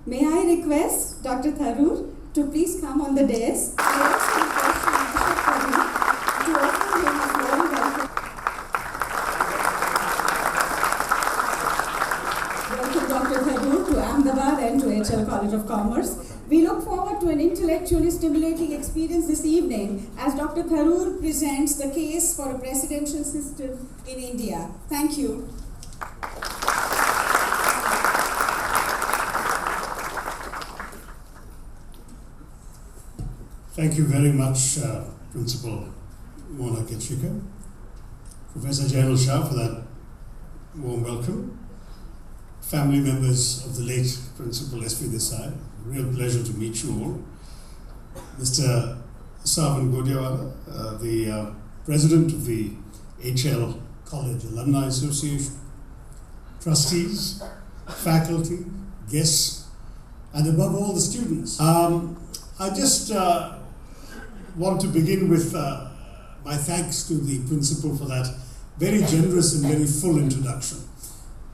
May I request Dr. Tharoor to please come on the dais. I also request Mr. Tharoor to offer him a warm welcome. Welcome Dr. Tharoor to Ahmedabad and to HL College of Commerce. We look forward to an intellectually stimulating experience this evening as Dr. Tharoor presents the case for a presidential system in India. Thank you. Thank you very much, Principal Mona Ketchika, Professor Jainal Shah for that warm welcome, family members of the late Principal S.P. Desai, real pleasure to meet you all, Mr. Savan Godiawala, the President of the HL College Alumni Association, trustees, faculty, guests, and above all the students. I just want to begin with my thanks to the principal for that very generous and very full introduction.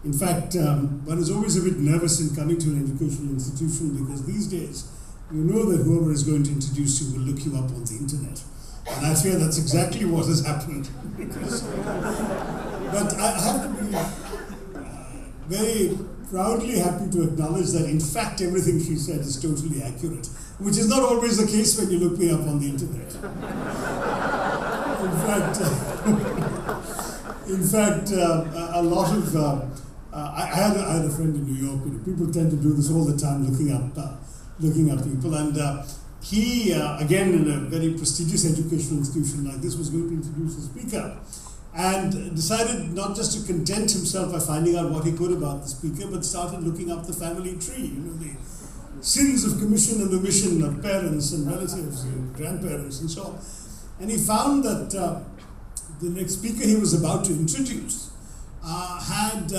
In fact, one is always a bit nervous in coming to an educational institution because these days, you know that whoever is going to introduce you will look you up on the internet. And I fear that's exactly what has happened. But I have to be very proudly happy to acknowledge that in fact everything she said is totally accurate, which is not always the case when you look me up on the internet. In fact, a lot of I had a friend in New York. People tend to do this all the time, looking up people, and he again in a very prestigious educational institution like this was going to introduce a speaker, and decided not just to content himself by finding out what he could about the speaker, but started looking up the family tree, the sins of commission and omission of parents and relatives and grandparents and so on. And he found that the next speaker he was about to introduce had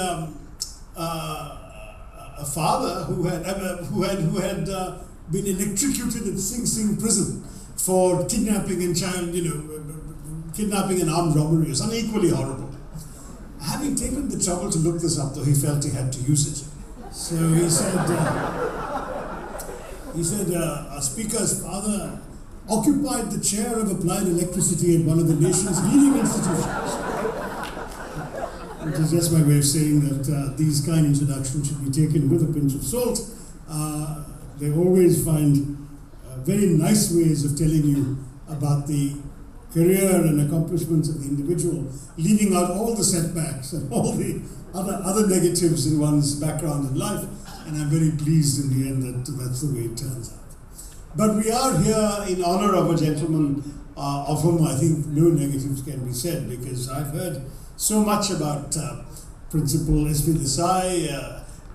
a father who had been electrocuted in Sing Sing prison for kidnapping and kidnapping and armed robbery or something equally horrible. Having taken the trouble to look this up, though, he felt he had to use it. So he said a speaker's father occupied the chair of applied electricity at one of the nation's leading institutions. Which is just my way of saying that these kind of introductions should be taken with a pinch of salt. They always find very nice ways of telling you about the career and accomplishments of the individual, leaving out all the setbacks and all the other negatives in one's background in life. And I'm very pleased in the end that that's the way it turns out. But we are here in honor of a gentleman of whom I think no negatives can be said, because I've heard so much about Principal S.P. Desai,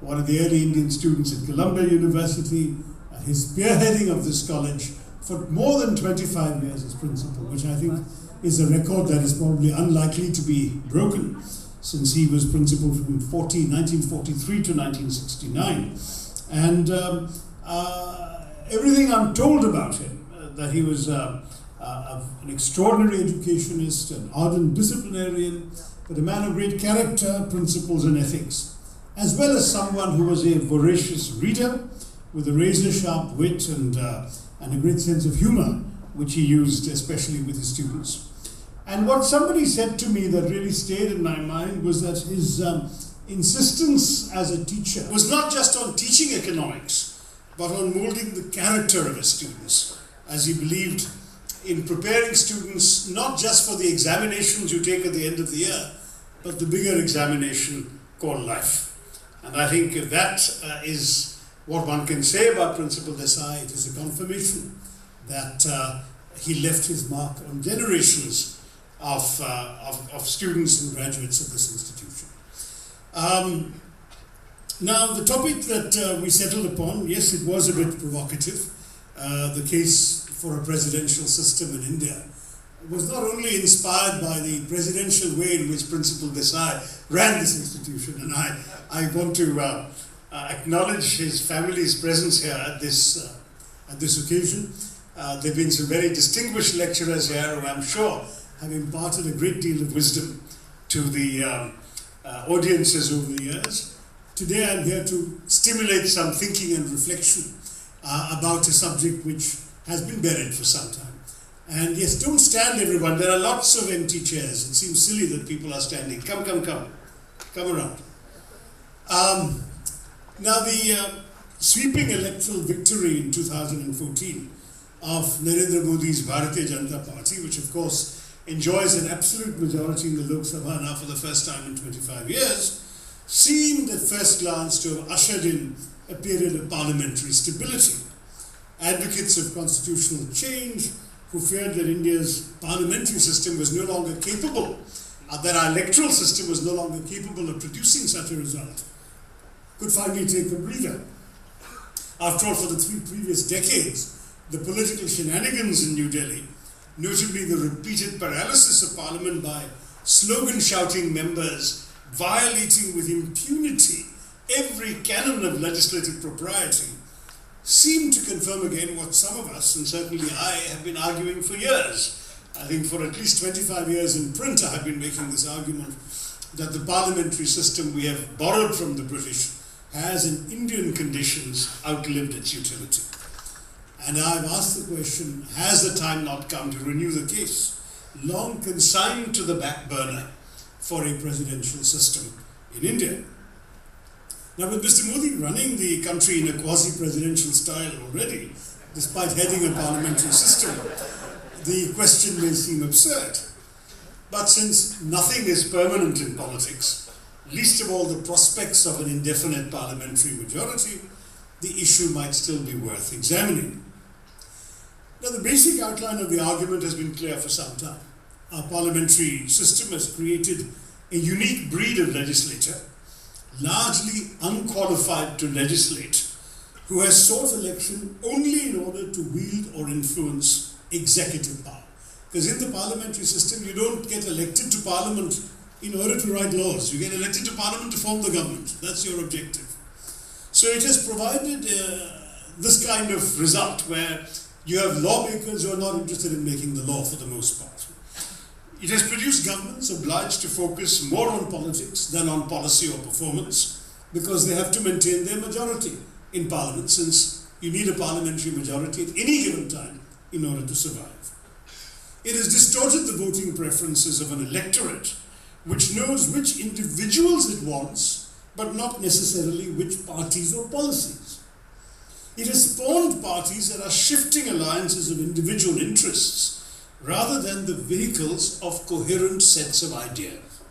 one of the early Indian students at Columbia University, his spearheading of this college for more than 25 years as principal, which I think is a record that is probably unlikely to be broken, since he was principal from 1943 to 1969. And everything I'm told about him, that he was an extraordinary educationist, an ardent disciplinarian, but a man of great character, principles, and ethics, as well as someone who was a voracious reader with a razor-sharp wit and a great sense of humor, which he used especially with his students. And what somebody said to me that really stayed in my mind was that his insistence as a teacher was not just on teaching economics, but on molding the character of his students, as he believed in preparing students not just for the examinations you take at the end of the year, but the bigger examination called life. And I think if that is what one can say about Principal Desai, it is a confirmation that he left his mark on generations of students and graduates of this institution. Now, the topic that we settled upon, yes, it was a bit provocative. The case for a presidential system in India was not only inspired by the presidential way in which Principal Desai ran this institution, and I want to acknowledge his family's presence here at this occasion. There have been some very distinguished lecturers here who I'm sure have imparted a great deal of wisdom to the audiences over the years. Today I'm here to state stimulate some thinking and reflection about a subject which has been buried for some time. And yes, don't stand everyone. There are lots of empty chairs. It seems silly that people are standing. Come around. Now the sweeping electoral victory in 2014 of Narendra Modi's Bharatiya Janata Party, which of course enjoys an absolute majority in the Lok Sabha now for the first time in 25 years, seemed at first glance to have ushered in a period of parliamentary stability. Advocates of constitutional change who feared that India's parliamentary system was no longer capable, that our electoral system was no longer capable of producing such a result, could finally take a breather. After all, for the 3 previous decades, the political shenanigans in New Delhi, notably the repeated paralysis of Parliament by slogan-shouting members violating with impunity every canon of legislative propriety, seemed to confirm again what some of us, and certainly I, have been arguing for years. I think for at least 25 years in print I have been making this argument that the parliamentary system we have borrowed from the British has in Indian conditions outlived its utility. And I've asked the question, has the time not come to renew the case, long consigned to the back burner for a presidential system in India? Now, with Mr. Modi running the country in a quasi-presidential style already, despite heading a parliamentary system, the question may seem absurd. But since nothing is permanent in politics, least of all the prospects of an indefinite parliamentary majority, the issue might still be worth examining. Now, the basic outline of the argument has been clear for some time. Our parliamentary system has created a unique breed of legislator, largely unqualified to legislate, who has sought election only in order to wield or influence executive power. Because in the parliamentary system, you don't get elected to parliament in order to write laws. You get elected to parliament to form the government. That's your objective. So it has provided this kind of result where you have lawmakers who are not interested in making the law for the most part. It has produced governments obliged to focus more on politics than on policy or performance because they have to maintain their majority in parliament, since you need a parliamentary majority at any given time in order to survive. It has distorted the voting preferences of an electorate which knows which individuals it wants, but not necessarily which parties or policies. It has spawned parties that are shifting alliances of individual interests rather than the vehicles of coherent sets of ideas.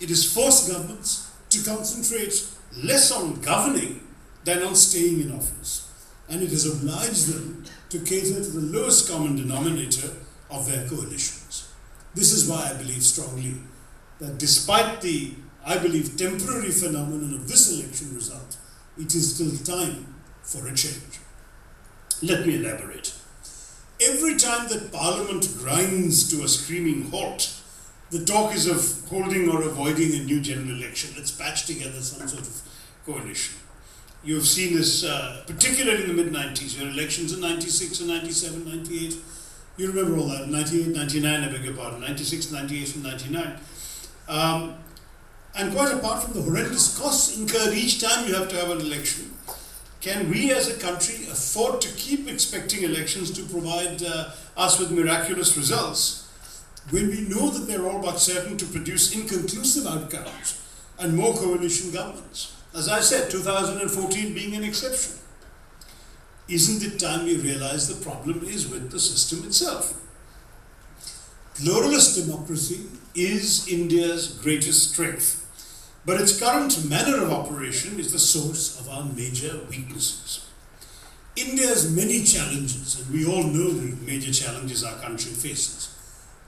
It has forced governments to concentrate less on governing than on staying in office, and it has obliged them to cater to the lowest common denominator of their coalitions. This is why I believe strongly that despite the, I believe, temporary phenomenon of this election result, it is still time for a change. Let me elaborate. Every time that Parliament grinds to a screaming halt, the talk is of holding or avoiding a new general election. Let's patch together some sort of coalition. You have seen this particularly in the mid-90s. There were elections in 96 and 97, 98. You remember all that, 98, 99, I beg your pardon, 96, 98 and 99. And quite apart from the horrendous costs incurred each time you have to have an election, can we as a country afford to keep expecting elections to provide us with miraculous results when we know that they're all but certain to produce inconclusive outcomes and more coalition governments? As I said, 2014 being an exception. Isn't it time we realize the problem is with the system itself? Pluralist democracy is India's greatest strength, but its current manner of operation is the source of our major weaknesses. India's many challenges, and we all know the major challenges our country faces,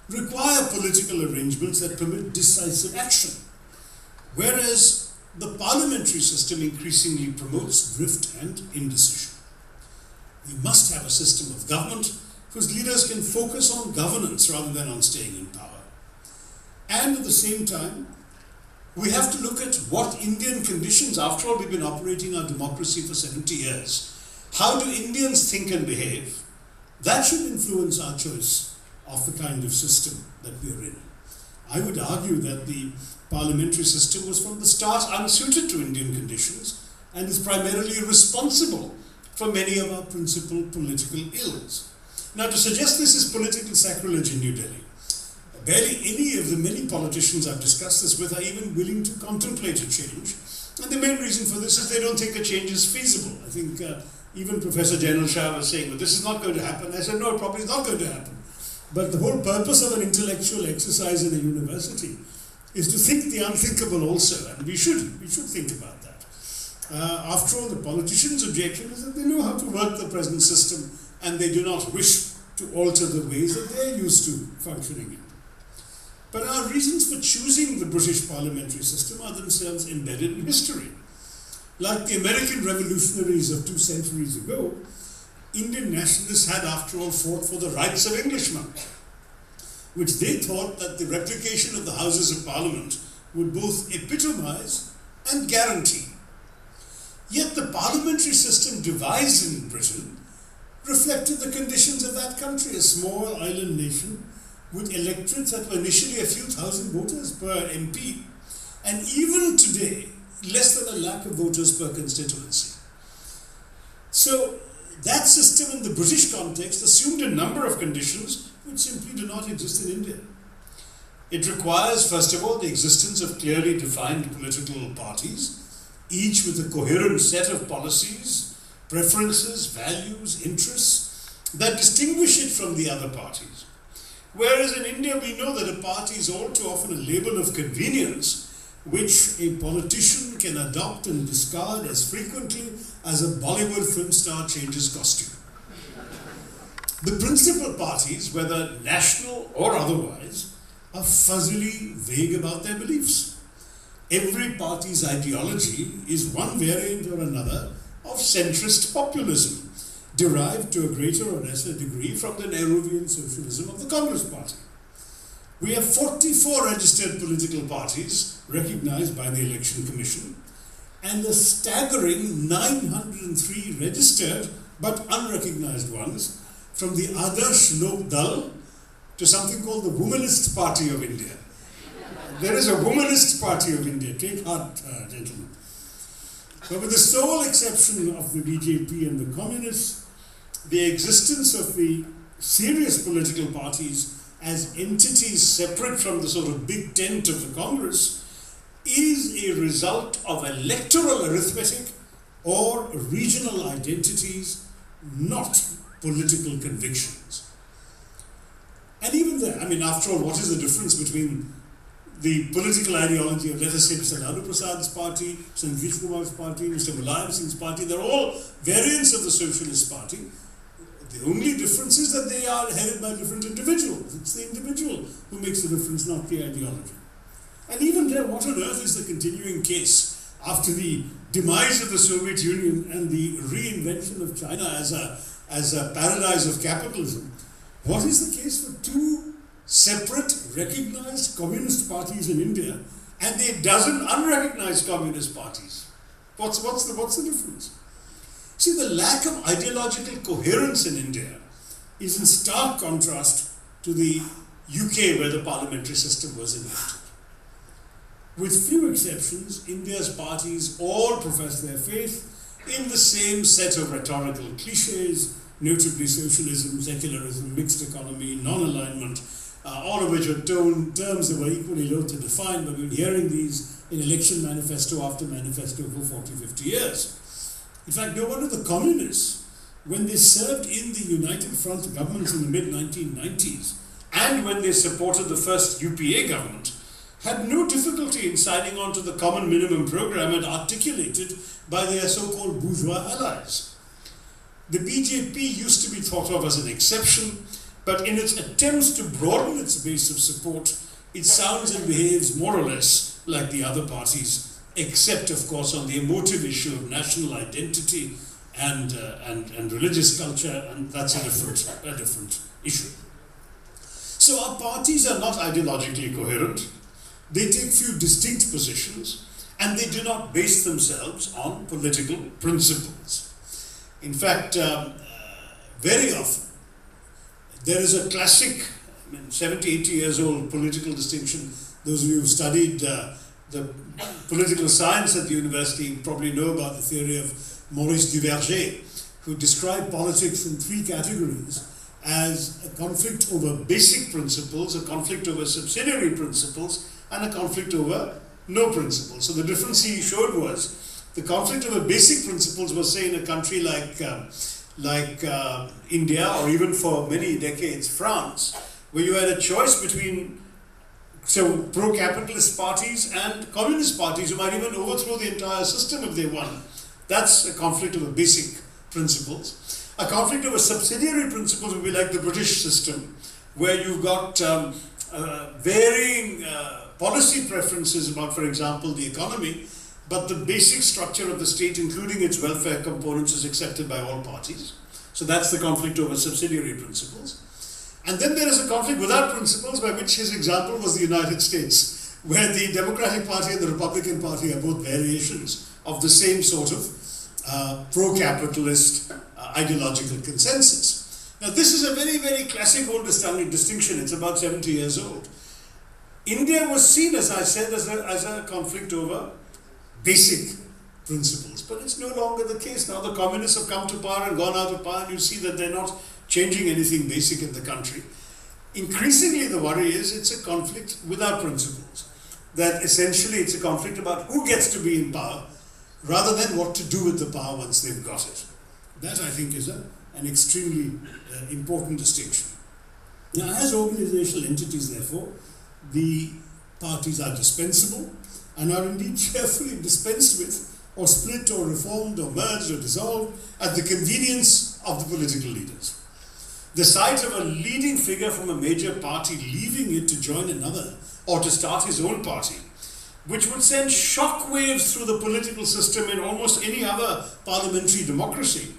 require political arrangements that permit decisive action, whereas the parliamentary system increasingly promotes drift and indecision. We must have a system of government whose leaders can focus on governance rather than on staying in power. And at the same time, we have to look at what Indian conditions, after all, we've been operating our democracy for 70 years. How do Indians think and behave? That should influence our choice of the kind of system that we're in. I would argue that the parliamentary system was from the start unsuited to Indian conditions and is primarily responsible for many of our principal political ills. Now, to suggest this is political sacrilege in New Delhi, barely any of the many politicians I've discussed this with are even willing to contemplate a change. And the main reason for this is they don't think a change is feasible. I think even Professor Jainal Shah was saying, well, this is not going to happen. I said, no, it probably is not going to happen. But the whole purpose of an intellectual exercise in a university is to think the unthinkable also, and we should think about that. After all, the politicians' objection is that they know how to work the present system and they do not wish to alter the ways that they're used to functioning in. But our reasons for choosing the British parliamentary system are themselves embedded in history. Like the American revolutionaries of 2 centuries ago, Indian nationalists had, after all, fought for the rights of Englishmen, which they thought that the replication of the Houses of Parliament would both epitomize and guarantee. Yet the parliamentary system devised in Britain reflected the conditions of that country, a small island nation with electorates that were initially a few thousand voters per MP, and even today, less than a lakh of voters per constituency. So that system in the British context assumed a number of conditions which simply do not exist in India. It requires, first of all, the existence of clearly defined political parties, each with a coherent set of policies, preferences, values, interests that distinguish it from the other parties. Whereas in India, we know that a party is all too often a label of convenience which a politician can adopt and discard as frequently as a Bollywood film star changes costume. The principal parties, whether national or otherwise, are fuzzily vague about their beliefs. Every party's ideology is one variant or another of centrist populism, derived to a greater or lesser degree from the Nehruvian socialism of the Congress Party. We have 44 registered political parties recognized by the Election Commission, and a staggering 903 registered but unrecognized ones, from the Adarsh Lok Dal to something called the Womanist Party of India. There is a Womanist Party of India. Take heart, gentlemen. But with the sole exception of the BJP and the Communists, the existence of the serious political parties as entities separate from the sort of big tent of the Congress is a result of electoral arithmetic or regional identities, not political convictions. And even there, I mean, after all, what is the difference between the political ideology of, let us say, Mr. Lalu Prasad's party, Mr. Nitish Kumar's party, Mr. Mulayam Singh's party? They're all variants of the Socialist Party. The only difference is that they are headed by different individuals. It's the individual who makes the difference, not the ideology. And even there, what on earth is the continuing case after the demise of the Soviet Union and the reinvention of China as a paradise of capitalism? What is the case for 2 separate, recognized communist parties in India and a dozen unrecognized communist parties? What's the difference? See, the lack of ideological coherence in India is in stark contrast to the UK, where the parliamentary system was enacted. With few exceptions, India's parties all profess their faith in the same set of rhetorical cliches, notably socialism, secularism, mixed economy, non-alignment, all of which are terms that were equally loath to define, but we've been hearing these in election manifesto after manifesto for 40, 50 years. In fact, no wonder the communists, when they served in the United Front governments in the mid-1990s, and when they supported the first UPA government, had no difficulty in signing on to the common minimum program and articulated by their so-called bourgeois allies. The BJP used to be thought of as an exception, but in its attempts to broaden its base of support, it sounds and behaves more or less like the other parties, except, of course, on the emotive issue of national identity and religious culture, and that's a different issue. So our parties are not ideologically coherent. They take few distinct positions, and they do not base themselves on political principles. In fact, very often, there is a classic, 70, 80 years old political distinction. Those of you who studied the political science at the university, you probably know about the theory of Maurice Duverger, who described politics in three categories: as a conflict over basic principles, a conflict over subsidiary principles, and a conflict over no principles. So the difference he showed was the conflict over basic principles was, say, in a country like India, or even for many decades France, where you had a choice between pro-capitalist parties and communist parties who might even overthrow the entire system if they won. That's a conflict over basic principles. A conflict over subsidiary principles would be like the British system, where you've got varying policy preferences about, for example, the economy, but the basic structure of the state, including its welfare components, is accepted by all parties. So that's the conflict over subsidiary principles. And then there is a conflict without principles, by which his example was the United States, where the Democratic Party and the Republican Party are both variations of the same sort of pro-capitalist ideological consensus. Now this is a very, very classic old distinction. It's about 70 years old. India was seen, as I said, as a conflict over basic principles, but it's no longer the case. Now the communists have come to power and gone out of power, and you see that they're not changing anything basic in the country. Increasingly the worry is it's a conflict without principles, that essentially it's a conflict about who gets to be in power rather than what to do with the power once they've got it. That, I think, is an extremely important distinction. Now, as organizational entities, therefore, the parties are dispensable and are indeed cheerfully dispensed with, or split, or reformed, or merged, or dissolved at the convenience of the political leaders. The sight of a leading figure from a major party leaving it to join another, or to start his own party, which would send shockwaves through the political system in almost any other parliamentary democracy,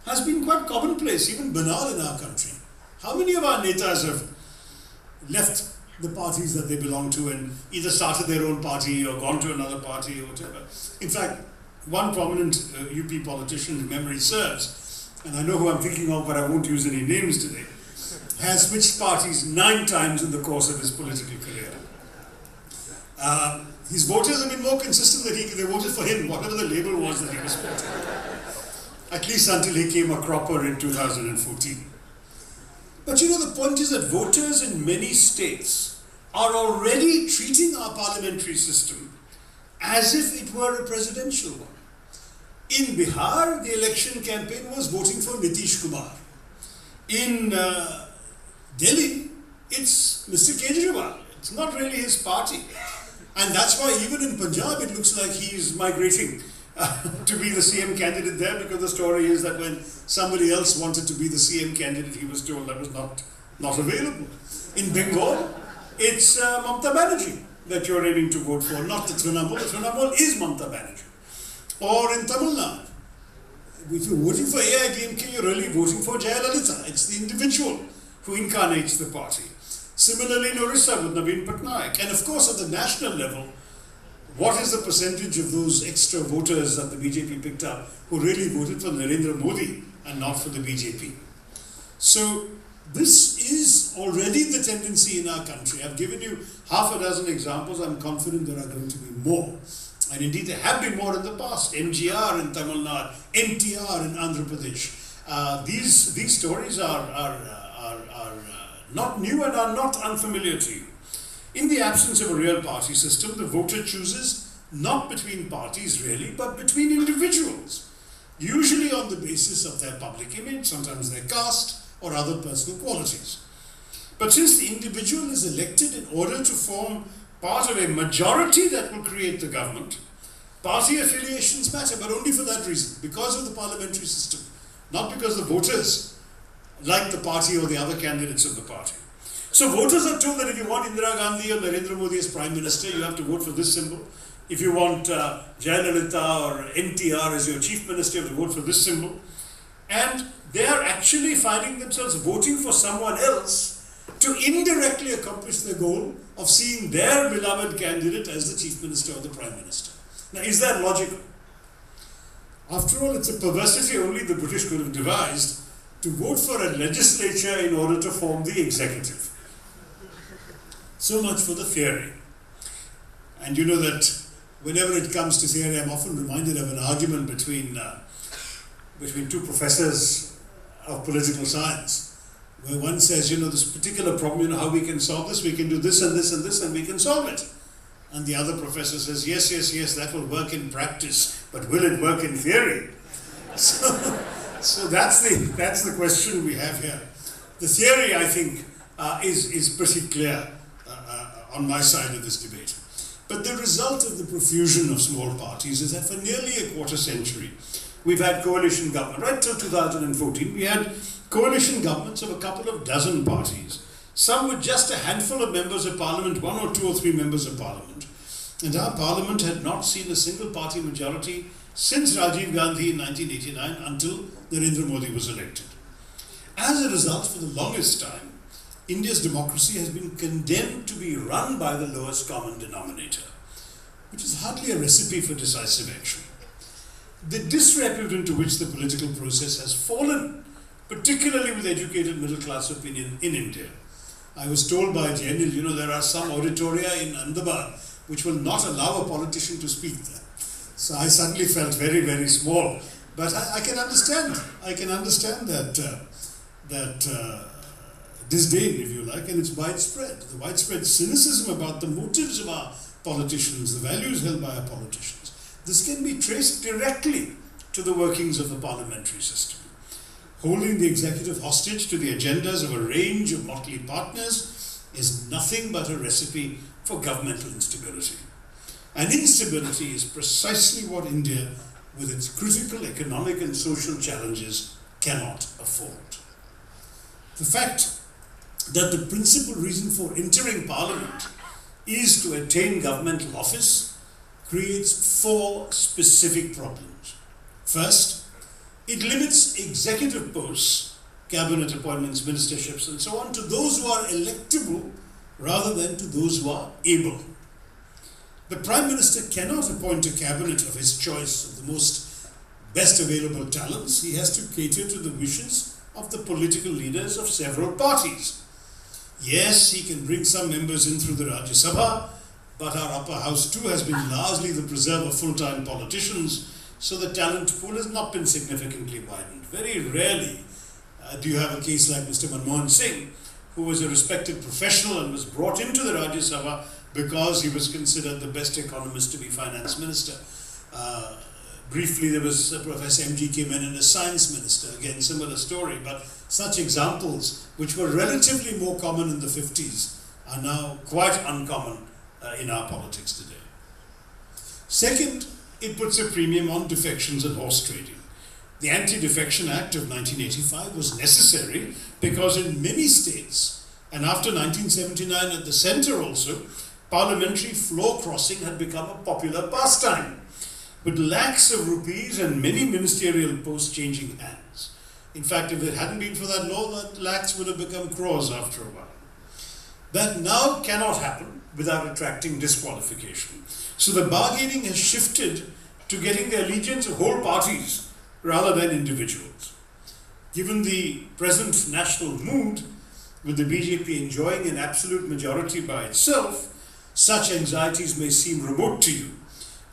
has been quite commonplace, even banal in our country. How many of our netas have left the parties that they belong to and either started their own party or gone to another party or whatever? In fact, one prominent UP politician, if memory serves, and I know who I'm thinking of, but I won't use any names today, has switched parties 9 times in the course of his political career. His voters have been more consistent that they voted for him, whatever the label was that he was supporting. At least until he came a cropper in 2014. But you know, the point is that voters in many states are already treating our parliamentary system as if it were a presidential one. In Bihar, the election campaign was voting for Nitish Kumar. In Delhi, it's Mr. Kejriwal. It's not really his party. And that's why even in Punjab, it looks like he's migrating to be the CM candidate there, because the story is that when somebody else wanted to be the CM candidate, he was told that was not available. In Bengal, it's Mamata Banerjee that you're aiming to vote for, not the Trinamool. The Trinamool is Mamata Banerjee. Or in Tamil Nadu, if you're voting for AIDMK, you're really voting for Jayalalitha. It's the individual who incarnates the party. Similarly in Orissa with Naveen Patnaik. And of course, at the national level, what is the percentage of those extra voters that the BJP picked up who really voted for Narendra Modi and not for the BJP? So this is already the tendency in our country. I've given you half a dozen examples. I'm confident there are going to be more. And indeed there have been more in the past. MGR in Tamil Nadu, NTR in Andhra Pradesh. These stories are not new and are not unfamiliar to you. In the absence of a real party system, the voter chooses not between parties really, but between individuals, usually on the basis of their public image, sometimes their caste or other personal qualities. But since the individual is elected in order to form part of a majority that will create the government, party affiliations matter, but only for that reason, because of the parliamentary system, not because the voters like the party or the other candidates of the party. So voters are told that if you want Indira Gandhi or Narendra Modi as Prime Minister, you have to vote for this symbol. If you want Jayalalitha or NTR as your Chief Minister, you have to vote for this symbol. And they are actually finding themselves voting for someone else to indirectly accomplish the goal of seeing their beloved candidate as the Chief Minister or the Prime Minister. Now, is that logical? After all, it's a perversity only the British could have devised to vote for a legislature in order to form the executive. So much for the theory. And you know that whenever it comes to theory, I'm often reminded of an argument between two professors of political science, where one says, this particular problem, how we can solve this, we can do this and this and this, and we can solve it. And the other professor says, yes, that will work in practice, but will it work in theory? So that's the question we have here. The theory, I think, is pretty clear on my side of this debate. But the result of the profusion of small parties is that for nearly a quarter century, we've had coalition government. Right till 2014, we had coalition governments of a couple of dozen parties, some with just a handful of members of parliament, 1 or 2 or 3 members of parliament. And our parliament had not seen a single party majority since Rajiv Gandhi in 1989 until Narendra Modi was elected. As a result, for the longest time, India's democracy has been condemned to be run by the lowest common denominator, which is hardly a recipe for decisive action. The disrepute into which the political process has fallen, particularly with educated middle class opinion in India. I was told by Jainil, there are some auditoria in Ahmedabad which will not allow a politician to speak there. So I suddenly felt very, very small. But I can understand that disdain, if you like, and it's widespread. The widespread cynicism about the motives of our politicians, the values held by our politicians. This can be traced directly to the workings of the parliamentary system. Holding the executive hostage to the agendas of a range of motley partners is nothing but a recipe for governmental instability. And instability is precisely what India, with its critical economic and social challenges, cannot afford. The fact that the principal reason for entering parliament is to attain governmental office creates 4 specific problems. First, it limits executive posts, cabinet appointments, ministerships, and so on, to those who are electable rather than to those who are able. The Prime Minister cannot appoint a cabinet of his choice of the best available talents. He has to cater to the wishes of the political leaders of several parties. Yes, he can bring some members in through the Rajya Sabha, but our upper house too has been largely the preserve of full-time politicians, so the talent pool has not been significantly widened. Very rarely do you have a case like Mr. Manmohan Singh, who was a respected professional and was brought into the Rajya Sabha because he was considered the best economist to be finance minister. Briefly, there was Professor M.G.K. Menon as science minister, again similar story, but such examples, which were relatively more common in the 50s, are now quite uncommon in our politics today. Second, it puts a premium on defections and horse trading. The Anti-Defection Act of 1985 was necessary because in many states, and after 1979 at the centre also, parliamentary floor crossing had become a popular pastime, with lakhs of rupees and many ministerial posts changing hands. In fact, if it hadn't been for that law, that lakhs would have become crores after a while. That now cannot happen without attracting disqualification. So the bargaining has shifted to getting the allegiance of whole parties rather than individuals. Given the present national mood, with the BJP enjoying an absolute majority by itself, such anxieties may seem remote to you.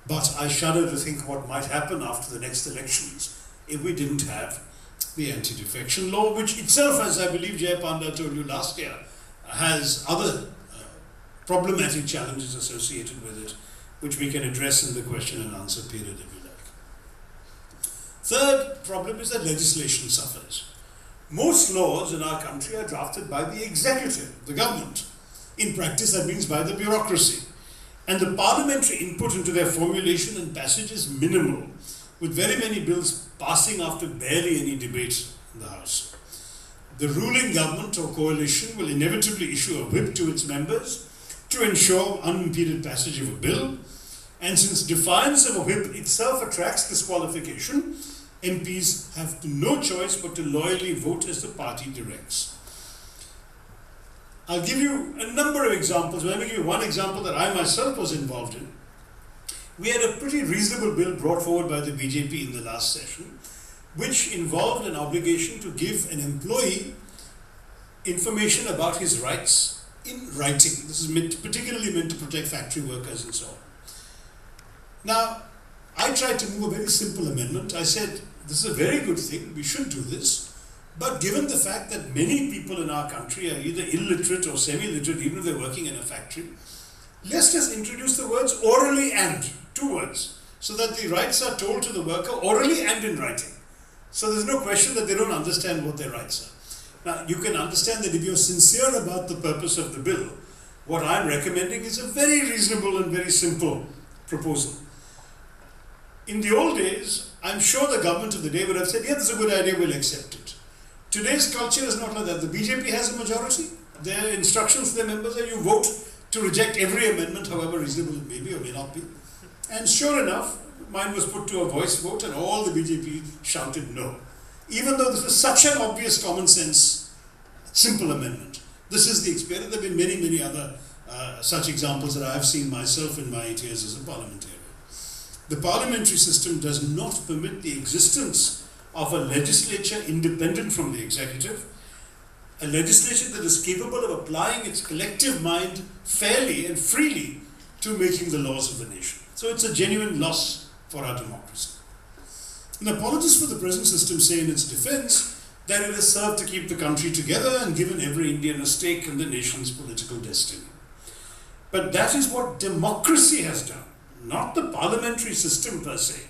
But I shudder to think what might happen after the next elections if we didn't have the anti-defection law, which itself, as I believe Jay Panda told you last year, has other problematic challenges associated with it, which we can address in the question and answer period if you like. Third problem is that legislation suffers. Most laws in our country are drafted by the executive, the government. In practice, that means by the bureaucracy. And the parliamentary input into their formulation and passage is minimal, with very many bills passing after barely any debate in the House. The ruling government or coalition will inevitably issue a whip to its members to ensure unimpeded passage of a bill, and since defiance of a whip itself attracts disqualification, MPs have no choice but to loyally vote as the party directs. I'll give you a number of examples. Let me give you one example that I myself was involved in. We had a pretty reasonable bill brought forward by the BJP in the last session, which involved an obligation to give an employee information about his rights in writing. This is particularly meant to protect factory workers and so on. Now, I tried to move a very simple amendment. I said, this is a very good thing, we should do this, but given the fact that many people in our country are either illiterate or semi-literate, even if they're working in a factory, let's just introduce the words orally and, 2 words, so that the rights are told to the worker orally and in writing. So there's no question that they don't understand what their rights are. Now, you can understand that if you're sincere about the purpose of the bill, what I'm recommending is a very reasonable and very simple proposal. In the old days, I'm sure the government of the day would have said, yeah, that's a good idea, we'll accept it. Today's culture is not like that. The BJP has a majority. Their instructions to their members are you vote to reject every amendment, however reasonable it may be or may not be. And sure enough, mine was put to a voice vote and all the BJP shouted no. Even though this was such an obvious common sense, simple amendment. This is the experience. There have been many, many other such examples that I have seen myself in my 8 years as a parliamentarian. The parliamentary system does not permit the existence of a legislature independent from the executive, a legislature that is capable of applying its collective mind fairly and freely to making the laws of the nation. So it's a genuine loss for our democracy. And apologists for the present system say in its defense that it has served to keep the country together and given every Indian a stake in the nation's political destiny. But that is what democracy has done, not the parliamentary system per se.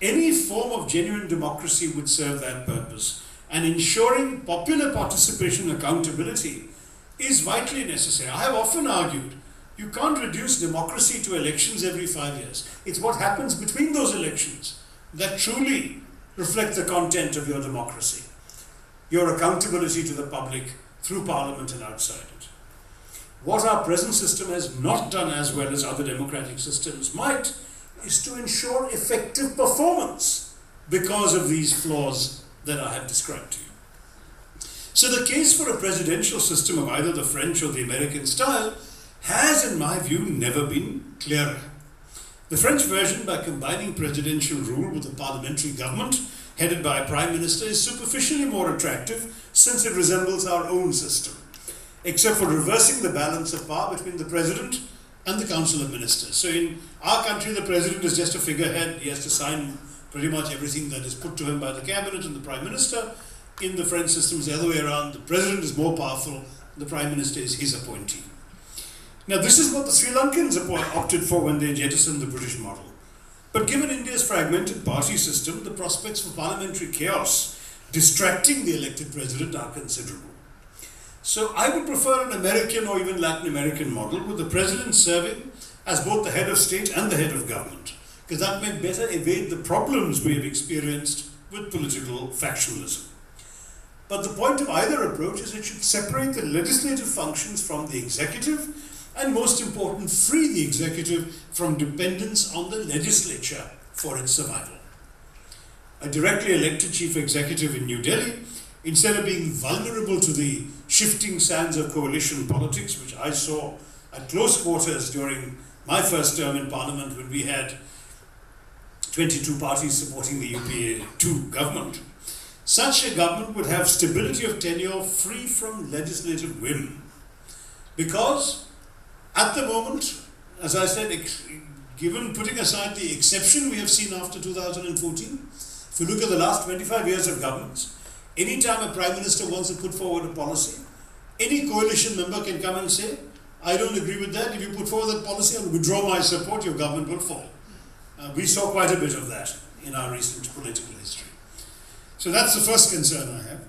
Any form of genuine democracy would serve that purpose, and ensuring popular participation and accountability is vitally necessary. I have often argued, you can't reduce democracy to elections every 5 years. It's what happens between those elections that truly reflect the content of your democracy, your accountability to the public through parliament and outside it. What our present system has not done as well as other democratic systems might is to ensure effective performance because of these flaws that I have described to you. So the case for a presidential system of either the French or the American style has, in my view, never been clearer. The French version, by combining presidential rule with a parliamentary government headed by a prime minister, is superficially more attractive since it resembles our own system, except for reversing the balance of power between the president and the council of ministers. So in our country, the president is just a figurehead. He has to sign pretty much everything that is put to him by the cabinet and the prime minister. In the French system, it's the other way around. The president is more powerful. The prime minister is his appointee. Now, this is what the Sri Lankans opted for when they jettisoned the British model. But given India's fragmented party system, the prospects for parliamentary chaos distracting the elected president are considerable. So I would prefer an American or even Latin American model with the president serving as both the head of state and the head of government, because that may better evade the problems we have experienced with political factionalism. But the point of either approach is it should separate the legislative functions from the executive, and most important, free the executive from dependence on the legislature for its survival. A directly elected chief executive in New Delhi, instead of being vulnerable to the shifting sands of coalition politics, which I saw at close quarters during my first term in Parliament when we had 22 parties supporting the UPA 2 government, such a government would have stability of tenure free from legislative whim. Because at the moment, as I said, given putting aside the exception we have seen after 2014, if you look at the last 25 years of governments, anytime a prime minister wants to put forward a policy, any coalition member can come and say, I don't agree with that. If you put forward that policy, I will withdraw my support, your government will fall. We saw quite a bit of that in our recent political history. So that's the first concern I have.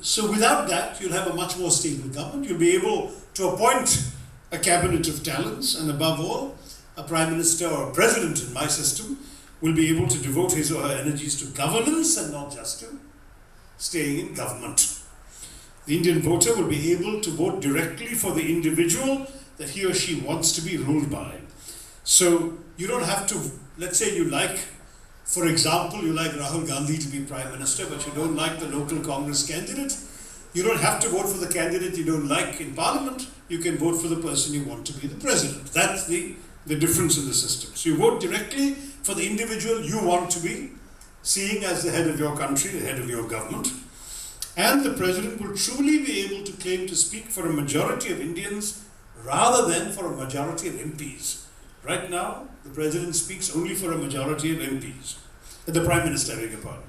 So without that, you'll have a much more stable government. You'll be able to appoint a cabinet of talents, and above all, a prime minister or a president in my system will be able to devote his or her energies to governance and not just to staying in government. The Indian voter will be able to vote directly for the individual that he or she wants to be ruled by. So you don't have to, let's say you like, for example, you like Rahul Gandhi to be Prime Minister, but you don't like the local Congress candidate. You don't have to vote for the candidate you don't like in Parliament. You can vote for the person you want to be the President. That's the difference in the system. So you vote directly for the individual you want to be, seeing as the head of your country, the head of your government. And the President will truly be able to claim to speak for a majority of Indians rather than for a majority of MPs, Right now, the President speaks only for a majority of MPs. The Prime Minister, beg your pardon.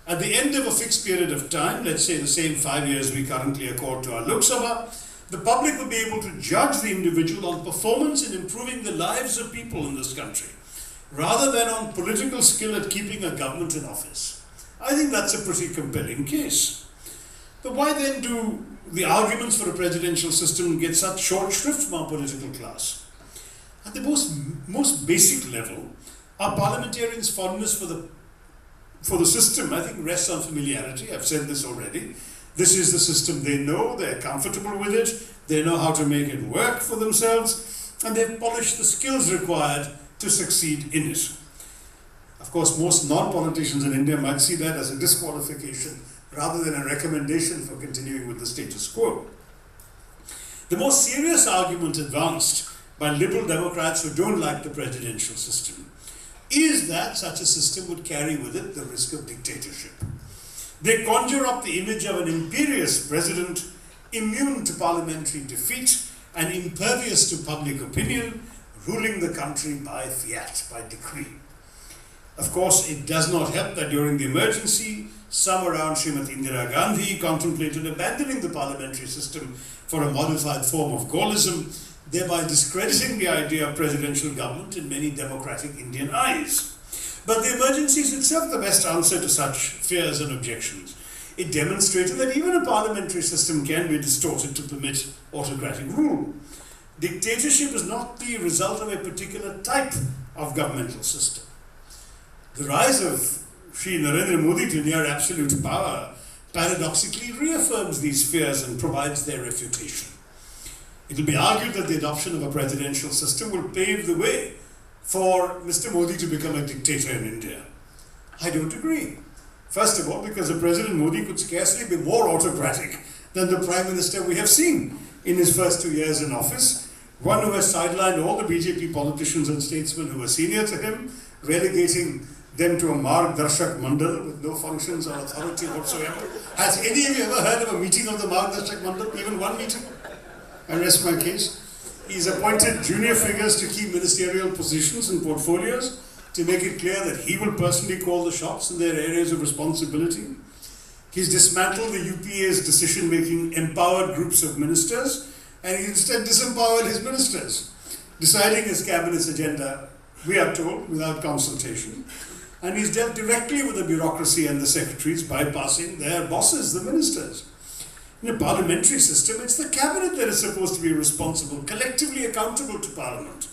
At the end of a fixed period of time, let's say the same 5 years we currently accord to our Lok Sabha, the public will be able to judge the individual on performance in improving the lives of people in this country, rather than on political skill at keeping a government in office. I think that's a pretty compelling case. But why then do the arguments for a presidential system get such short shrift from our political class? At the most basic level, our parliamentarians' fondness for the system, I think, rests on familiarity. I've said this already. This is the system they know, they're comfortable with it, they know how to make it work for themselves, and they've polished the skills required to succeed in it. Of course, most non-politicians in India might see that as a disqualification rather than a recommendation for continuing with the status quo. The most serious argument advanced by liberal Democrats who don't like the presidential system is that such a system would carry with it the risk of dictatorship. They conjure up the image of an imperious president, immune to parliamentary defeat and impervious to public opinion, ruling the country by fiat, by decree. Of course, it does not help that during the emergency, some around Srimati Indira Gandhi contemplated abandoning the parliamentary system for a modified form of Gaullism, thereby discrediting the idea of presidential government in many democratic Indian eyes. But the emergency is itself the best answer to such fears and objections. It demonstrated that even a parliamentary system can be distorted to permit autocratic rule. Dictatorship is not the result of a particular type of governmental system. The rise of Shri Narendra Modi to near absolute power paradoxically reaffirms these fears and provides their refutation. It will be argued that the adoption of a presidential system will pave the way for Mr. Modi to become a dictator in India. I don't agree. First of all, because the President Modi could scarcely be more autocratic than the Prime Minister we have seen in his first 2 years in office, one who has sidelined all the BJP politicians and statesmen who were senior to him, relegating them to a Margdarshak Mandal with no functions or authority whatsoever. Has any of you ever heard of a meeting of the Margdarshak Mandal, even one meeting? I rest my case. He's appointed junior figures to key ministerial positions and portfolios to make it clear that he will personally call the shots in their areas of responsibility. He's dismantled the UPA's decision-making empowered groups of ministers, and he instead disempowered his ministers, deciding his cabinet's agenda, we are told, without consultation. And he's dealt directly with the bureaucracy and the secretaries, bypassing their bosses, the ministers. In a parliamentary system, it's the cabinet that is supposed to be responsible, collectively accountable to parliament.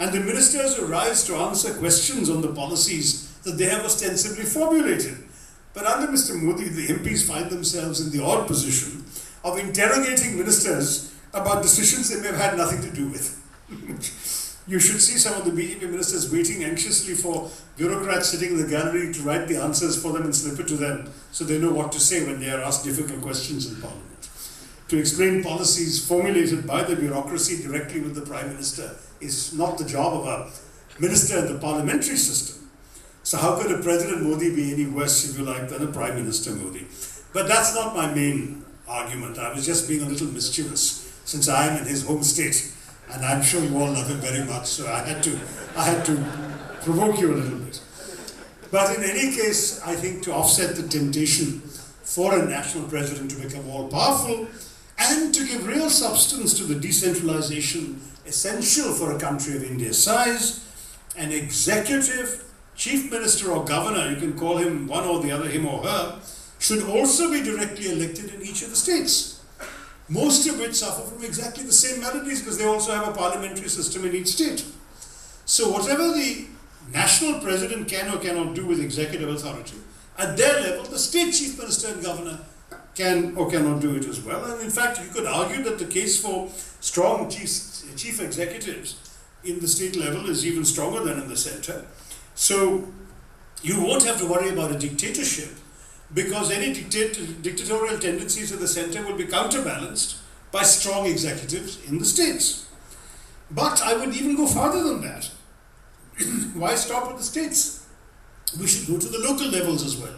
And the ministers who rise to answer questions on the policies that they have ostensibly formulated. But under Mr. Modi, the MPs find themselves in the odd position of interrogating ministers about decisions they may have had nothing to do with. You should see some of the BJP ministers waiting anxiously for bureaucrats sitting in the gallery to write the answers for them and slip it to them so they know what to say when they are asked difficult questions in Parliament. To explain policies formulated by the bureaucracy directly with the Prime Minister is not the job of a minister in the parliamentary system. So how could a President Modi be any worse, if you like, than a Prime Minister Modi? But that's not my main argument. I was just being a little mischievous since I am in his home state. And I'm sure you all love him very much, so I had to provoke you a little bit. But in any case, I think to offset the temptation for a national president to become all powerful and to give real substance to the decentralization essential for a country of India's size, an executive, chief minister or governor, you can call him one or the other, him or her, should also be directly elected in each of the states. Most of which suffer from exactly the same maladies because they also have a parliamentary system in each state. So whatever the national president can or cannot do with executive authority, at their level, the state chief minister and governor can or cannot do it as well. And in fact, you could argue that the case for strong chief executives in the state level is even stronger than in the center. So you won't have to worry about a dictatorship, because any dictatorial tendencies of the center will be counterbalanced by strong executives in the states. But I would even go farther than that. Why stop at the states? We should go to the local levels as well.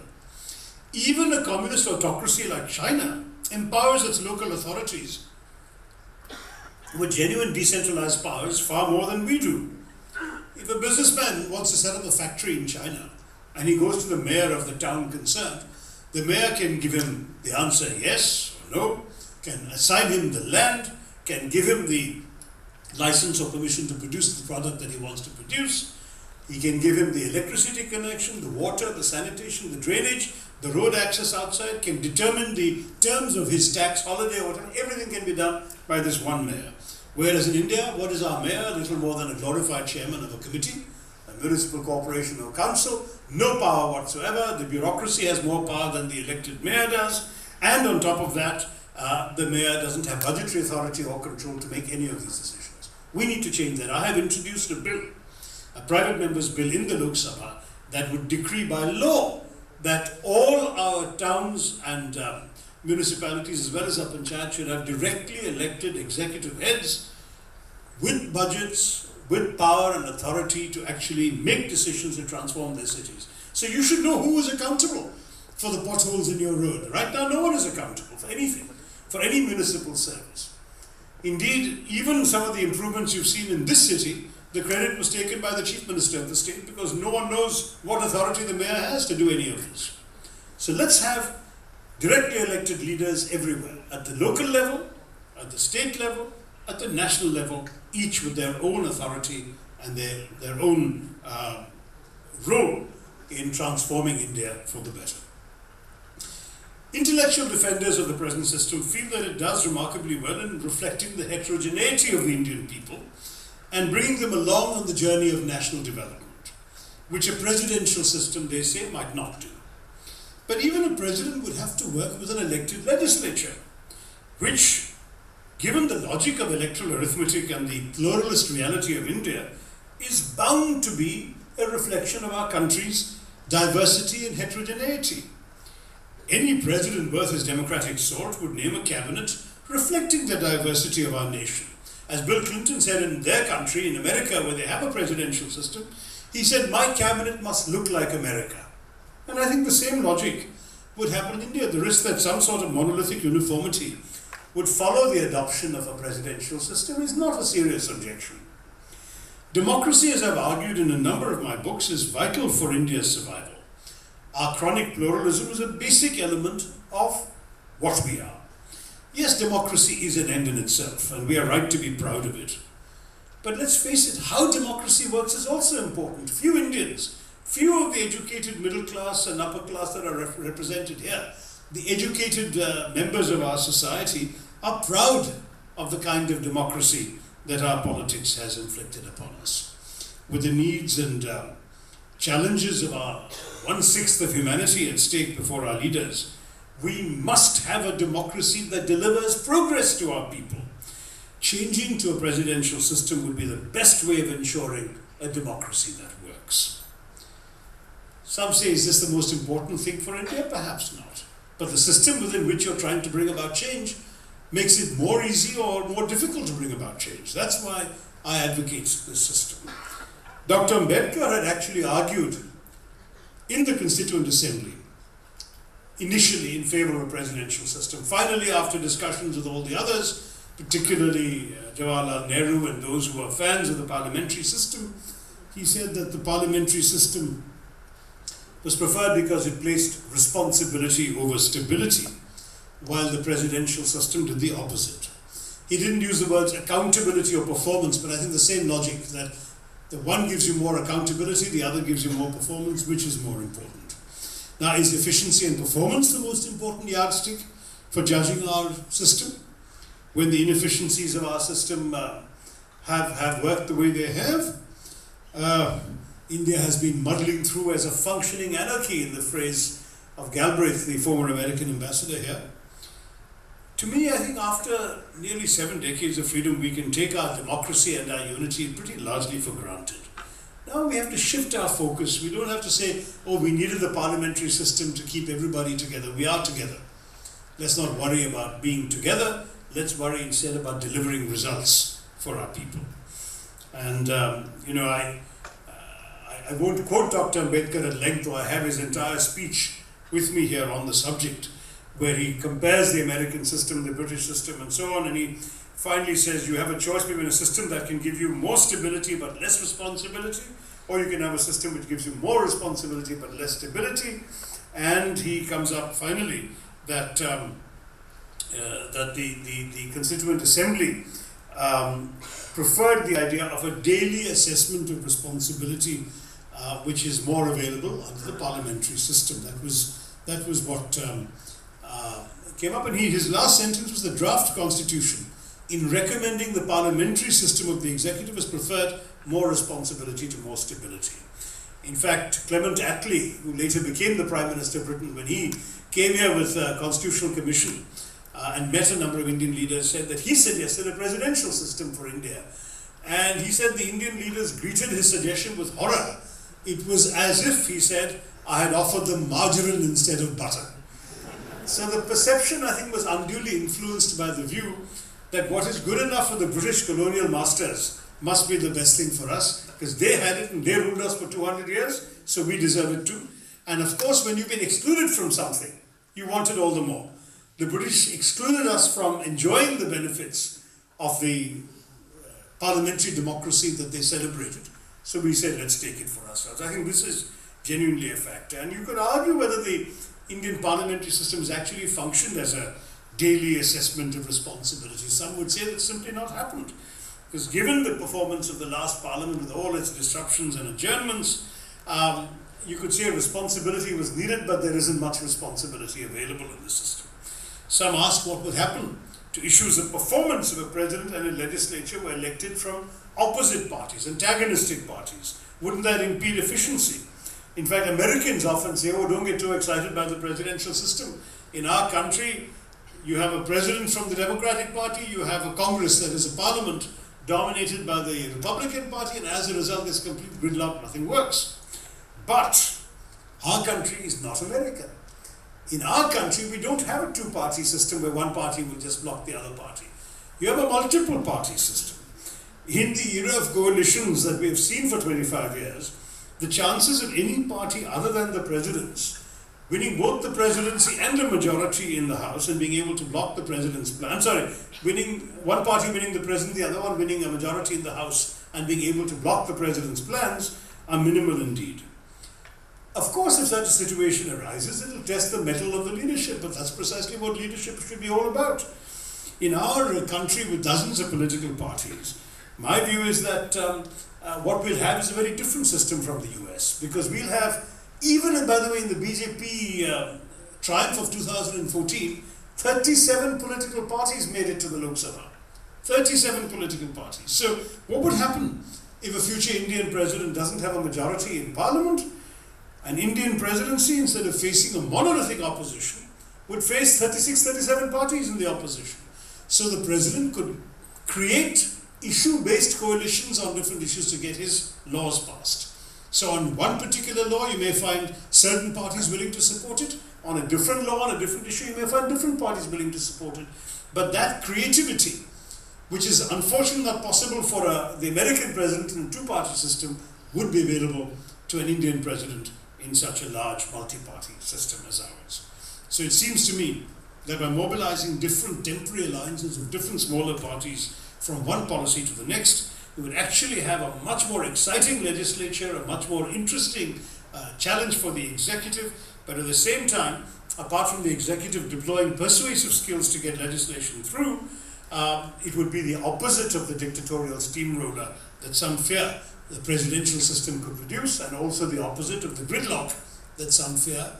Even a communist autocracy like China empowers its local authorities with genuine decentralized powers far more than we do. If a businessman wants to set up a factory in China and he goes to the mayor of the town concerned, the mayor can give him the answer yes or no, can assign him the land, can give him the license or permission to produce the product that he wants to produce. He can give him the electricity connection, the water, the sanitation, the drainage, the road access outside, can determine the terms of his tax holiday or whatever. Everything can be done by this one mayor. Whereas in India, what is our mayor? A little more than a glorified chairman of a committee, a municipal corporation or council, no power whatsoever. The bureaucracy has more power than the elected mayor does. And on top of that, the mayor doesn't have budgetary authority or control to make any of these decisions. We need to change that. I have introduced a bill, a private member's bill in the Lok Sabha that would decree by law that all our towns and municipalities as well as our panchayat should have directly elected executive heads with budgets, with power and authority to actually make decisions to transform their cities. So you should know who is accountable for the potholes in your road. Right now, no one is accountable for anything, for any municipal service. Indeed, even some of the improvements you've seen in this city, the credit was taken by the Chief Minister of the state because no one knows what authority the mayor has to do any of this. So let's have directly elected leaders everywhere, at the local level, at the state level, at the national level, each with their own authority and their own role in transforming India for the better. Intellectual defenders of the present system feel that it does remarkably well in reflecting the heterogeneity of the Indian people and bringing them along on the journey of national development, which a presidential system, they say, might not do. But even a president would have to work with an elected legislature, which, given the logic of electoral arithmetic and the pluralist reality of India, is bound to be a reflection of our country's diversity and heterogeneity. Any president worth his democratic sort would name a cabinet reflecting the diversity of our nation. As Bill Clinton said in their country, in America, where they have a presidential system, he said, my cabinet must look like America. And I think the same logic would happen in India. The risk that some sort of monolithic uniformity would follow the adoption of a presidential system is not a serious objection. Democracy, as I've argued in a number of my books, is vital for India's survival. Our chronic pluralism is a basic element of what we are. Yes, democracy is an end in itself, and we are right to be proud of it. But let's face it, how democracy works is also important. Few Indians, few of the educated middle class and upper class that are represented here, the educated members of our society, are proud of the kind of democracy that our politics has inflicted upon us. With the needs and challenges of our 1/6 of humanity at stake before our leaders, we must have a democracy that delivers progress to our people. Changing to a presidential system would be the best way of ensuring a democracy that works. Some say, is this the most important thing for India? Perhaps not. But the system within which you're trying to bring about change makes it more easy or more difficult to bring about change. That's why I advocate this system. Dr. Ambedkar had actually argued in the Constituent Assembly, initially in favor of a presidential system. Finally, after discussions with all the others, particularly Jawaharlal Nehru and those who are fans of the parliamentary system, he said that the parliamentary system was preferred because it placed responsibility over stability, while the presidential system did the opposite. He didn't use the words accountability or performance, but I think the same logic, that the one gives you more accountability, the other gives you more performance. Which is more important? Now, is efficiency and performance the most important yardstick for judging our system? When the inefficiencies of our system have worked the way they have, India has been muddling through as a functioning anarchy, in the phrase of Galbraith, the former American ambassador here. To me, I think after nearly 7 decades of freedom, we can take our democracy and our unity pretty largely for granted. Now we have to shift our focus. We don't have to say, oh, we needed the parliamentary system to keep everybody together. We are together. Let's not worry about being together. Let's worry instead about delivering results for our people. And, I won't quote Dr. Ambedkar at length, though I have his entire speech with me here on the subject, where he compares the American system, the British system, and so on, and he finally says you have a choice between a system that can give you more stability but less responsibility, or you can have a system which gives you more responsibility but less stability. And he comes up finally that that the Constituent Assembly preferred the idea of a daily assessment of responsibility, which is more available under the parliamentary system. That was what came up. And his last sentence was the draft constitution, in recommending the parliamentary system of the executive, has preferred more responsibility to more stability. In fact, Clement Attlee, who later became the Prime Minister of Britain, when he came here with a Constitutional Commission and met a number of Indian leaders, said that he suggested a presidential system for India. And he said the Indian leaders greeted his suggestion with horror. It was as if, he said, I had offered them margarine instead of butter. So the perception, I think, was unduly influenced by the view that what is good enough for the British colonial masters must be the best thing for us, because they had it and they ruled us for 200 years, so we deserve it too. And of course, when you've been excluded from something, you want it all the more. The British excluded us from enjoying the benefits of the parliamentary democracy that they celebrated. So we said, let's take it for ourselves. I think this is genuinely a factor. And you could argue whether the Indian parliamentary system has actually functioned as a daily assessment of responsibility. Some would say that's simply not happened. Because given the performance of the last parliament with all its disruptions and adjournments, you could say responsibility was needed, but there isn't much responsibility available in the system. Some ask what would happen to issues of performance of a president and a legislature were elected from opposite parties, antagonistic parties. Wouldn't that impede efficiency? In fact, Americans often say, oh, don't get too excited by the presidential system. In our country, you have a president from the Democratic Party, you have a Congress, that is a parliament, dominated by the Republican Party, and as a result, there's complete gridlock, nothing works. But our country is not America. In our country, we don't have a two-party system where one party will just block the other party. You have a multiple-party system. In the era of coalitions that we have seen for 25 years, the chances of any party other than the president's winning both the presidency and a majority in the House and being able to block the president's plan, one party winning the president, the other one winning a majority in the House and being able to block the president's plans, are minimal indeed. Of course, if such a situation arises, it will test the mettle of the leadership, but that's precisely what leadership should be all about. In our country with dozens of political parties, my view is that what we'll have is a very different system from the US, because we'll have, even, and by the way, in the BJP triumph of 2014, 37 political parties made it to the Lok Sabha. 37 political parties. So what would happen if a future Indian president doesn't have a majority in parliament? An Indian presidency, instead of facing a monolithic opposition, would face 36, 37 parties in the opposition. So the president could create issue-based coalitions on different issues to get his laws passed. So on one particular law, you may find certain parties willing to support it. On a different law, on a different issue, you may find different parties willing to support it. But that creativity, which is unfortunately not possible for the American president in a two-party system, would be available to an Indian president in such a large multi-party system as ours. So it seems to me that by mobilizing different temporary alliances of different smaller parties from one policy to the next, we would actually have a much more exciting legislature, a much more interesting challenge for the executive, but at the same time, apart from the executive deploying persuasive skills to get legislation through, it would be the opposite of the dictatorial steamroller that some fear the presidential system could produce, and also the opposite of the gridlock that some fear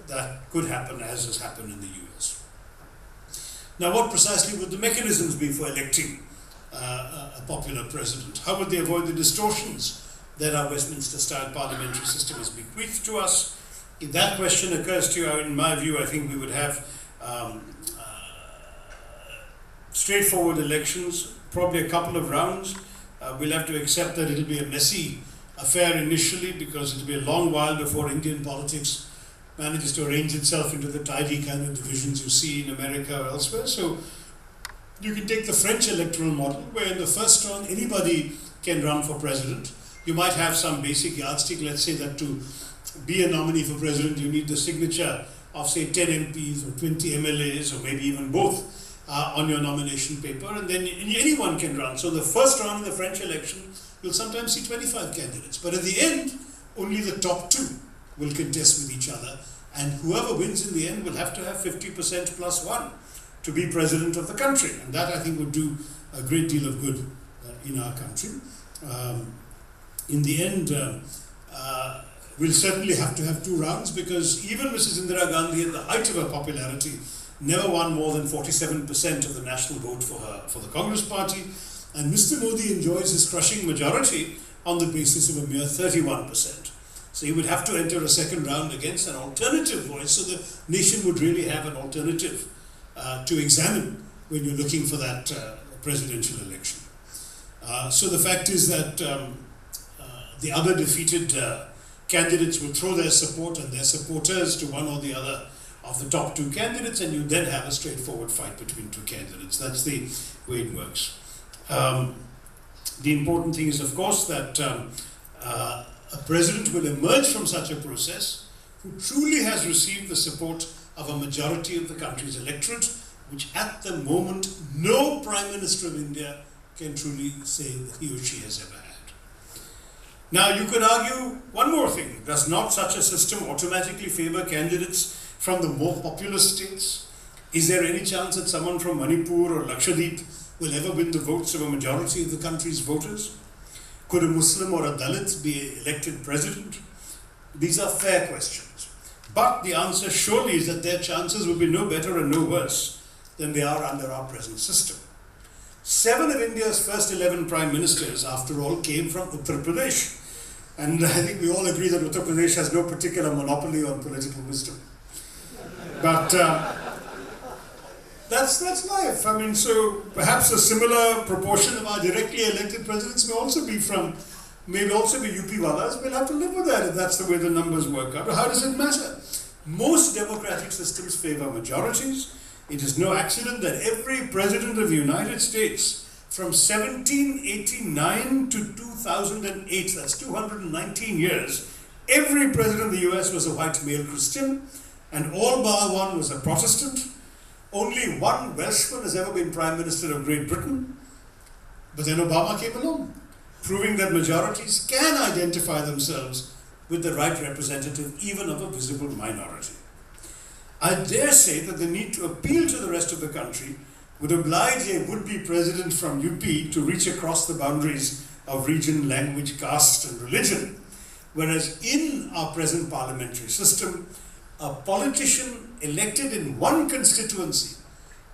that could happen, as has happened in the US. Now, what precisely would the mechanisms be for electing a popular president? How would they avoid the distortions that our Westminster-style parliamentary system has bequeathed to us? If that question occurs to you, in my view, I think we would have straightforward elections, probably a couple of rounds. We'll have to accept that it'll be a messy affair initially, because it'll be a long while before Indian politics manages to arrange itself into the tidy kind of divisions you see in America or elsewhere. So you can take the French electoral model, where in the first round anybody can run for president. You might have some basic yardstick, let's say that to be a nominee for president you need the signature of say 10 MPs or 20 MLAs or maybe even both. on your nomination paper, and then anyone can run. So the first round in the French election, you'll sometimes see 25 candidates. But at the end, only the top 2 will contest with each other, and whoever wins in the end will have to have 50% plus 1 to be president of the country. And that, I think, would do a great deal of good in our country. In the end, we'll certainly have to have 2 rounds, because even Mrs. Indira Gandhi, at the height of her popularity, never won more than 47% of the national vote for the Congress party, and Mr. Modi enjoys his crushing majority on the basis of a mere 31%. So he would have to enter a second round against an alternative voice, so the nation would really have an alternative to examine when you're looking for that presidential election. So the fact is that the other defeated candidates will throw their support and their supporters to one or the other of the top 2 candidates, and you then have a straightforward fight between 2 candidates. That's the way it works. The important thing is, of course, that a president will emerge from such a process who truly has received the support of a majority of the country's electorate, which at the moment no Prime Minister of India can truly say that he or she has ever had. Now, you could argue one more thing. Does not such a system automatically favor candidates from the more populous states? Is there any chance that someone from Manipur or Lakshadweep will ever win the votes of a majority of the country's voters? Could a Muslim or a Dalit be elected president? These are fair questions. But the answer surely is that their chances will be no better and no worse than they are under our present system. 7 of India's first 11 prime ministers, after all, came from Uttar Pradesh. And I think we all agree that Uttar Pradesh has no particular monopoly on political wisdom. But that's life. I mean, so perhaps a similar proportion of our directly elected presidents may also be UP Walas. We'll have to live with that if that's the way the numbers work out. But how does it matter? Most democratic systems favor majorities. It is no accident that every president of the United States from 1789 to 2008, that's 219 years, every president of the US was a white male Christian, and all bar one was a Protestant. Only one Welshman has ever been Prime Minister of Great Britain. But then Obama came along, proving that majorities can identify themselves with the right representative, even of a visible minority. I dare say that the need to appeal to the rest of the country would oblige a would-be president from UP to reach across the boundaries of region, language, caste, and religion. Whereas in our present parliamentary system, a politician elected in one constituency,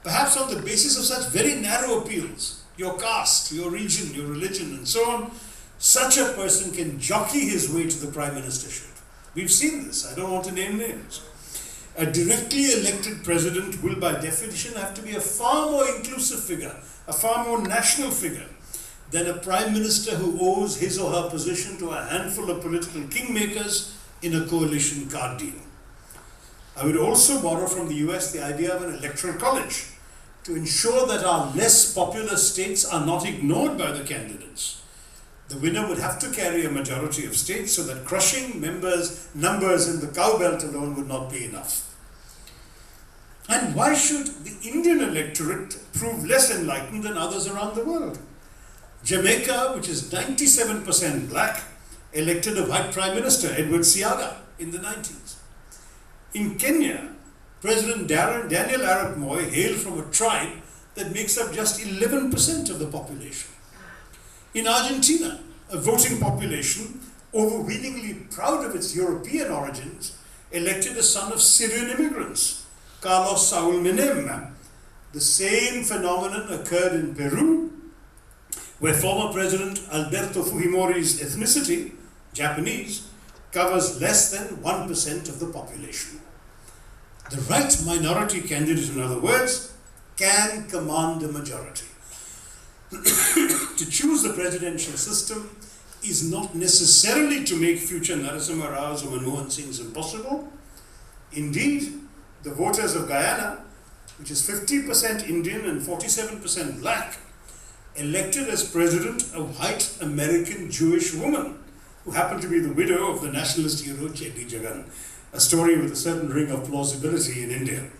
perhaps on the basis of such very narrow appeals, your caste, your region, your religion, and so on, such a person can jockey his way to the prime ministership. We've seen this. I don't want to name names. A directly elected president will by definition have to be a far more inclusive figure, a far more national figure than a prime minister who owes his or her position to a handful of political kingmakers in a coalition card deal. I would also borrow from the US the idea of an electoral college to ensure that our less populous states are not ignored by the candidates. The winner would have to carry a majority of states so that crushing numbers in the cow belt alone would not be enough. And why should the Indian electorate prove less enlightened than others around the world? Jamaica, which is 97% black, elected a white prime minister, Edward Seaga, in the 90s. In Kenya, President Daniel Arap Moi hailed from a tribe that makes up just 11% of the population. In Argentina, a voting population overwhelmingly proud of its European origins elected a son of Syrian immigrants, Carlos Saul Menem. The same phenomenon occurred in Peru, where former President Alberto Fujimori's ethnicity, Japanese, covers less than 1% of the population. The right minority candidate, in other words, can command a majority. To choose the presidential system is not necessarily to make future Narasimha Rao's or Manmohan Singh's impossible. Indeed, the voters of Guyana, which is 50% Indian and 47% black, elected as president a white American Jewish woman who happened to be the widow of the nationalist hero Cheddi Jagan, a story with a certain ring of plausibility in India.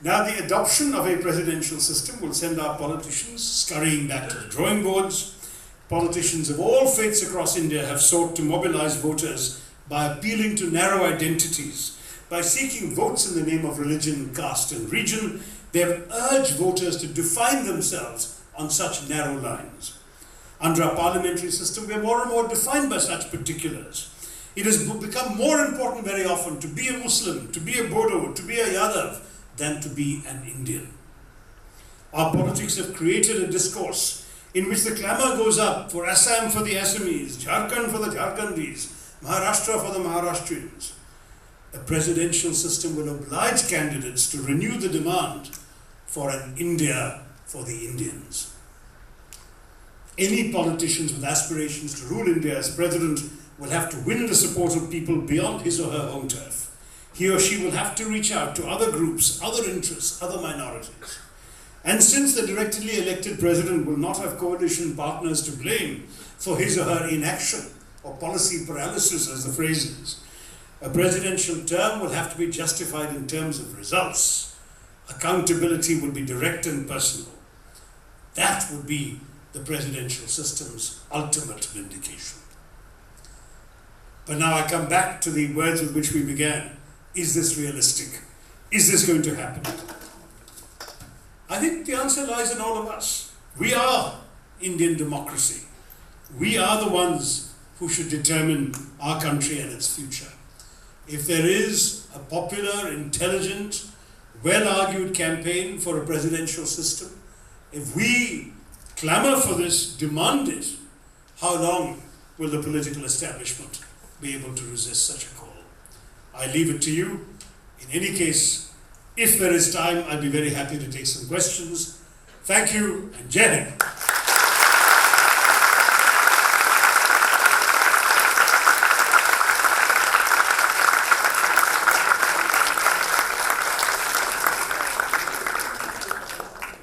Now, the adoption of a presidential system will send our politicians scurrying back to the drawing boards. Politicians of all faiths across India have sought to mobilize voters by appealing to narrow identities. By seeking votes in the name of religion, caste and region, they have urged voters to define themselves on such narrow lines. Under our parliamentary system, we are more and more defined by such particulars. It has become more important very often to be a Muslim, to be a Bodo, to be a Yadav, than to be an Indian. Our politics have created a discourse in which the clamour goes up for Assam for the Assamese, Jharkhand for the Jharkhandis, Maharashtra for the Maharashtrians. A presidential system will oblige candidates to renew the demand for an India for the Indians. Any politicians with aspirations to rule India as president will have to win the support of people beyond his or her home turf. He or she will have to reach out to other groups, other interests, other minorities. And since the directly elected president will not have coalition partners to blame for his or her inaction or policy paralysis, as the phrase is, a presidential term will have to be justified in terms of results. Accountability will be direct and personal. That would be the presidential system's ultimate vindication. But now I come back to the words with which we began. Is this realistic? Is this going to happen? I think the answer lies in all of us. We are Indian democracy. We are the ones who should determine our country and its future. If there is a popular, intelligent, well-argued campaign for a presidential system, if we clamour for this, demand it, how long will the political establishment be able to resist such a call? I leave it to you. In any case, if there is time, I'd be very happy to take some questions. Thank you, and Jai Hind.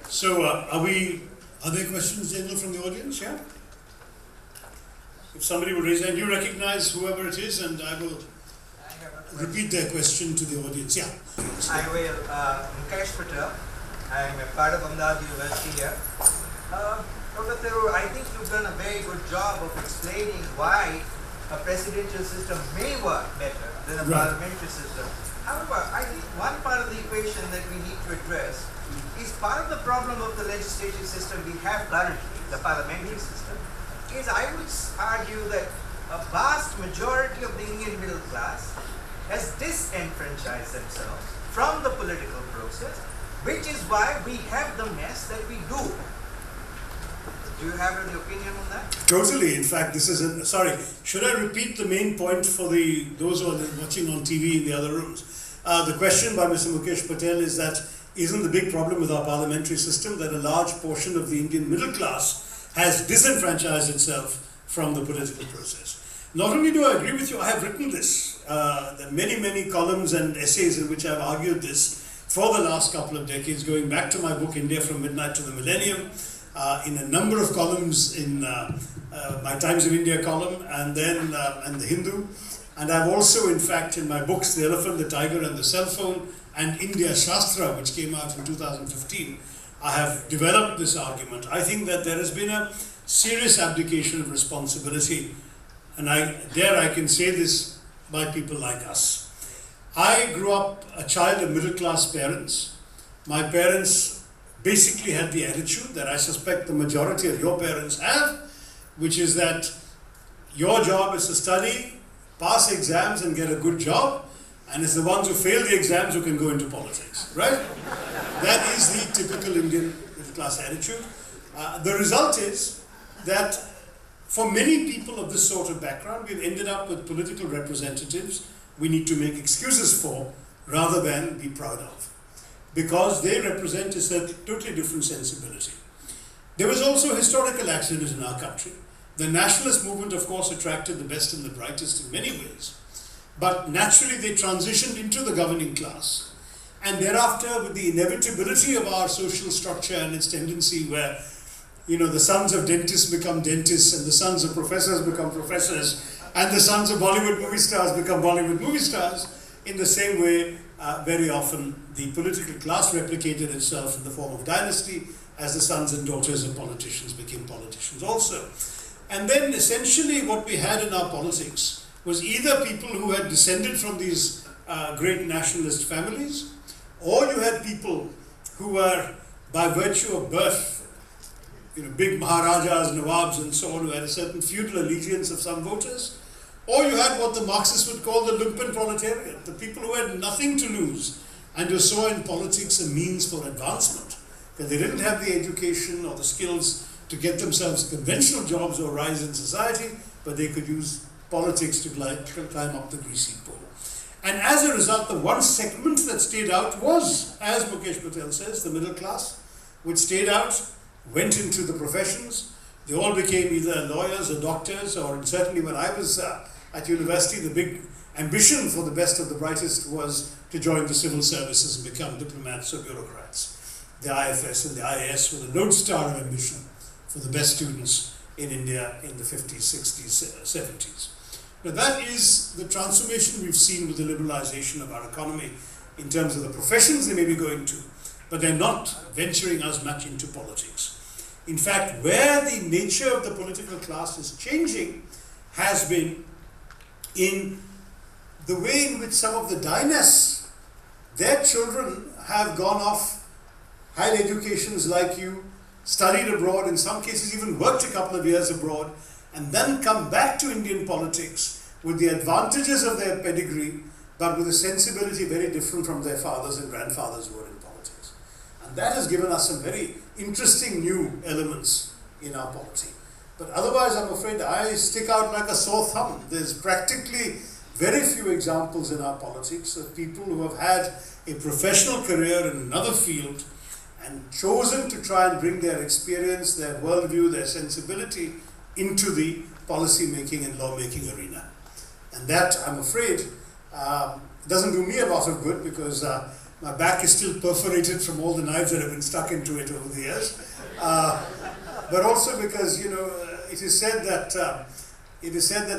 So, are there questions, General, from the audience? Yeah? If somebody will raise their hand, you recognize whoever it is, and I will repeat their question to the audience. Yeah. I will, Mukesh Patel. I'm a part of Ahmedabad University here. Dr. Tharoor, I think you've done a very good job of explaining why a presidential system may work better than a parliamentary system. However, I think one part of the equation that we need to address is part of the problem of the legislative system we have currently, the parliamentary system, is I would argue that a vast majority of the Indian middle class has disenfranchised themselves from the political process, which is why we have the mess that we do. Do you have any opinion on that? Totally. In fact, this is sorry. Should I repeat the main point for those who are watching on TV in the other rooms? The question by Mr. Mukesh Patel is that isn't the big problem with our parliamentary system that a large portion of the Indian middle class has disenfranchised itself from the political process? Not only do I agree with you, I have written this. There are many columns and essays in which I have argued this for the last couple of decades, going back to my book, India from Midnight to the Millennium, in a number of columns in my Times of India column, and then and the Hindu. And I've also, in fact, in my books, The Elephant, the Tiger and the Cell Phone, and India Shastra, which came out in 2015, I have developed this argument. I think that there has been a serious abdication of responsibility, and I can say this by people like us. I grew up a child of middle-class parents. My parents basically had the attitude that I suspect the majority of your parents have, which is that your job is to study, pass exams and get a good job, and it's the ones who fail the exams who can go into politics, right? That is the typical Indian middle-class attitude. The result is that for many people of this sort of background, we've ended up with political representatives we need to make excuses for rather than be proud of, because they represent a totally different sensibility. There was also a historical accident in our country. The nationalist movement, of course, attracted the best and the brightest in many ways, but naturally they transitioned into the governing class. And thereafter, with the inevitability of our social structure and its tendency where, the sons of dentists become dentists, and the sons of professors become professors, and the sons of Bollywood movie stars become Bollywood movie stars, in the same way, very often the political class replicated itself in the form of dynasty as the sons and daughters of politicians became politicians also. And then essentially what we had in our politics was either people who had descended from these great nationalist families, or you had people who were, by virtue of birth, big Maharajas, Nawabs and so on, who had a certain feudal allegiance of some voters, or you had what the Marxists would call the lumpen proletariat, the people who had nothing to lose and who saw in politics a means for advancement, because they didn't have the education or the skills to get themselves conventional jobs or rise in society, but they could use politics to climb up the greasy pole. And as a result, the one segment that stayed out was, as Mukesh Patel says, the middle class, which stayed out, went into the professions. They all became either lawyers or doctors, or certainly when I was at university, the big ambition for the best of the brightest was to join the civil services and become diplomats or bureaucrats. The IFS and the IAS were the lodestar of ambition for the best students in India in the 50s, 60s, 70s. Now that is the transformation we've seen with the liberalization of our economy in terms of the professions they may be going to, but they're not venturing as much into politics. In fact, where the nature of the political class is changing has been in the way in which some of the dynasts, their children have gone off, had educations like you, studied abroad, in some cases even worked a couple of years abroad, and then come back to Indian politics with the advantages of their pedigree, but with a sensibility very different from their fathers and grandfathers who were in politics. And that has given us some very interesting new elements in our polity. But otherwise, I'm afraid I stick out like a sore thumb. There's practically very few examples in our politics of people who have had a professional career in another field and chosen to try and bring their experience, their worldview, their sensibility into the policy making and law making arena. And that, I'm afraid, doesn't do me a lot of good, because my back is still perforated from all the knives that have been stuck into it over the years. But also because, it is said that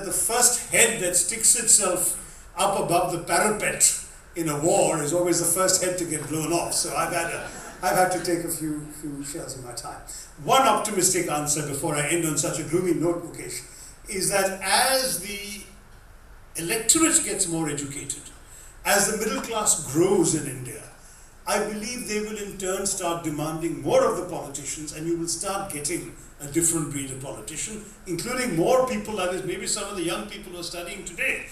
the first head that sticks itself up above the parapet in a war is always the first head to get blown off. So I've had to take a few shells in my time. One optimistic answer before I end on such a gloomy note, Mukesh, is that as the electorate gets more educated, as the middle class grows in India, I believe they will in turn start demanding more of the politicians, and you will start getting a different breed of politician, including more people, that is maybe some of the young people who are studying today,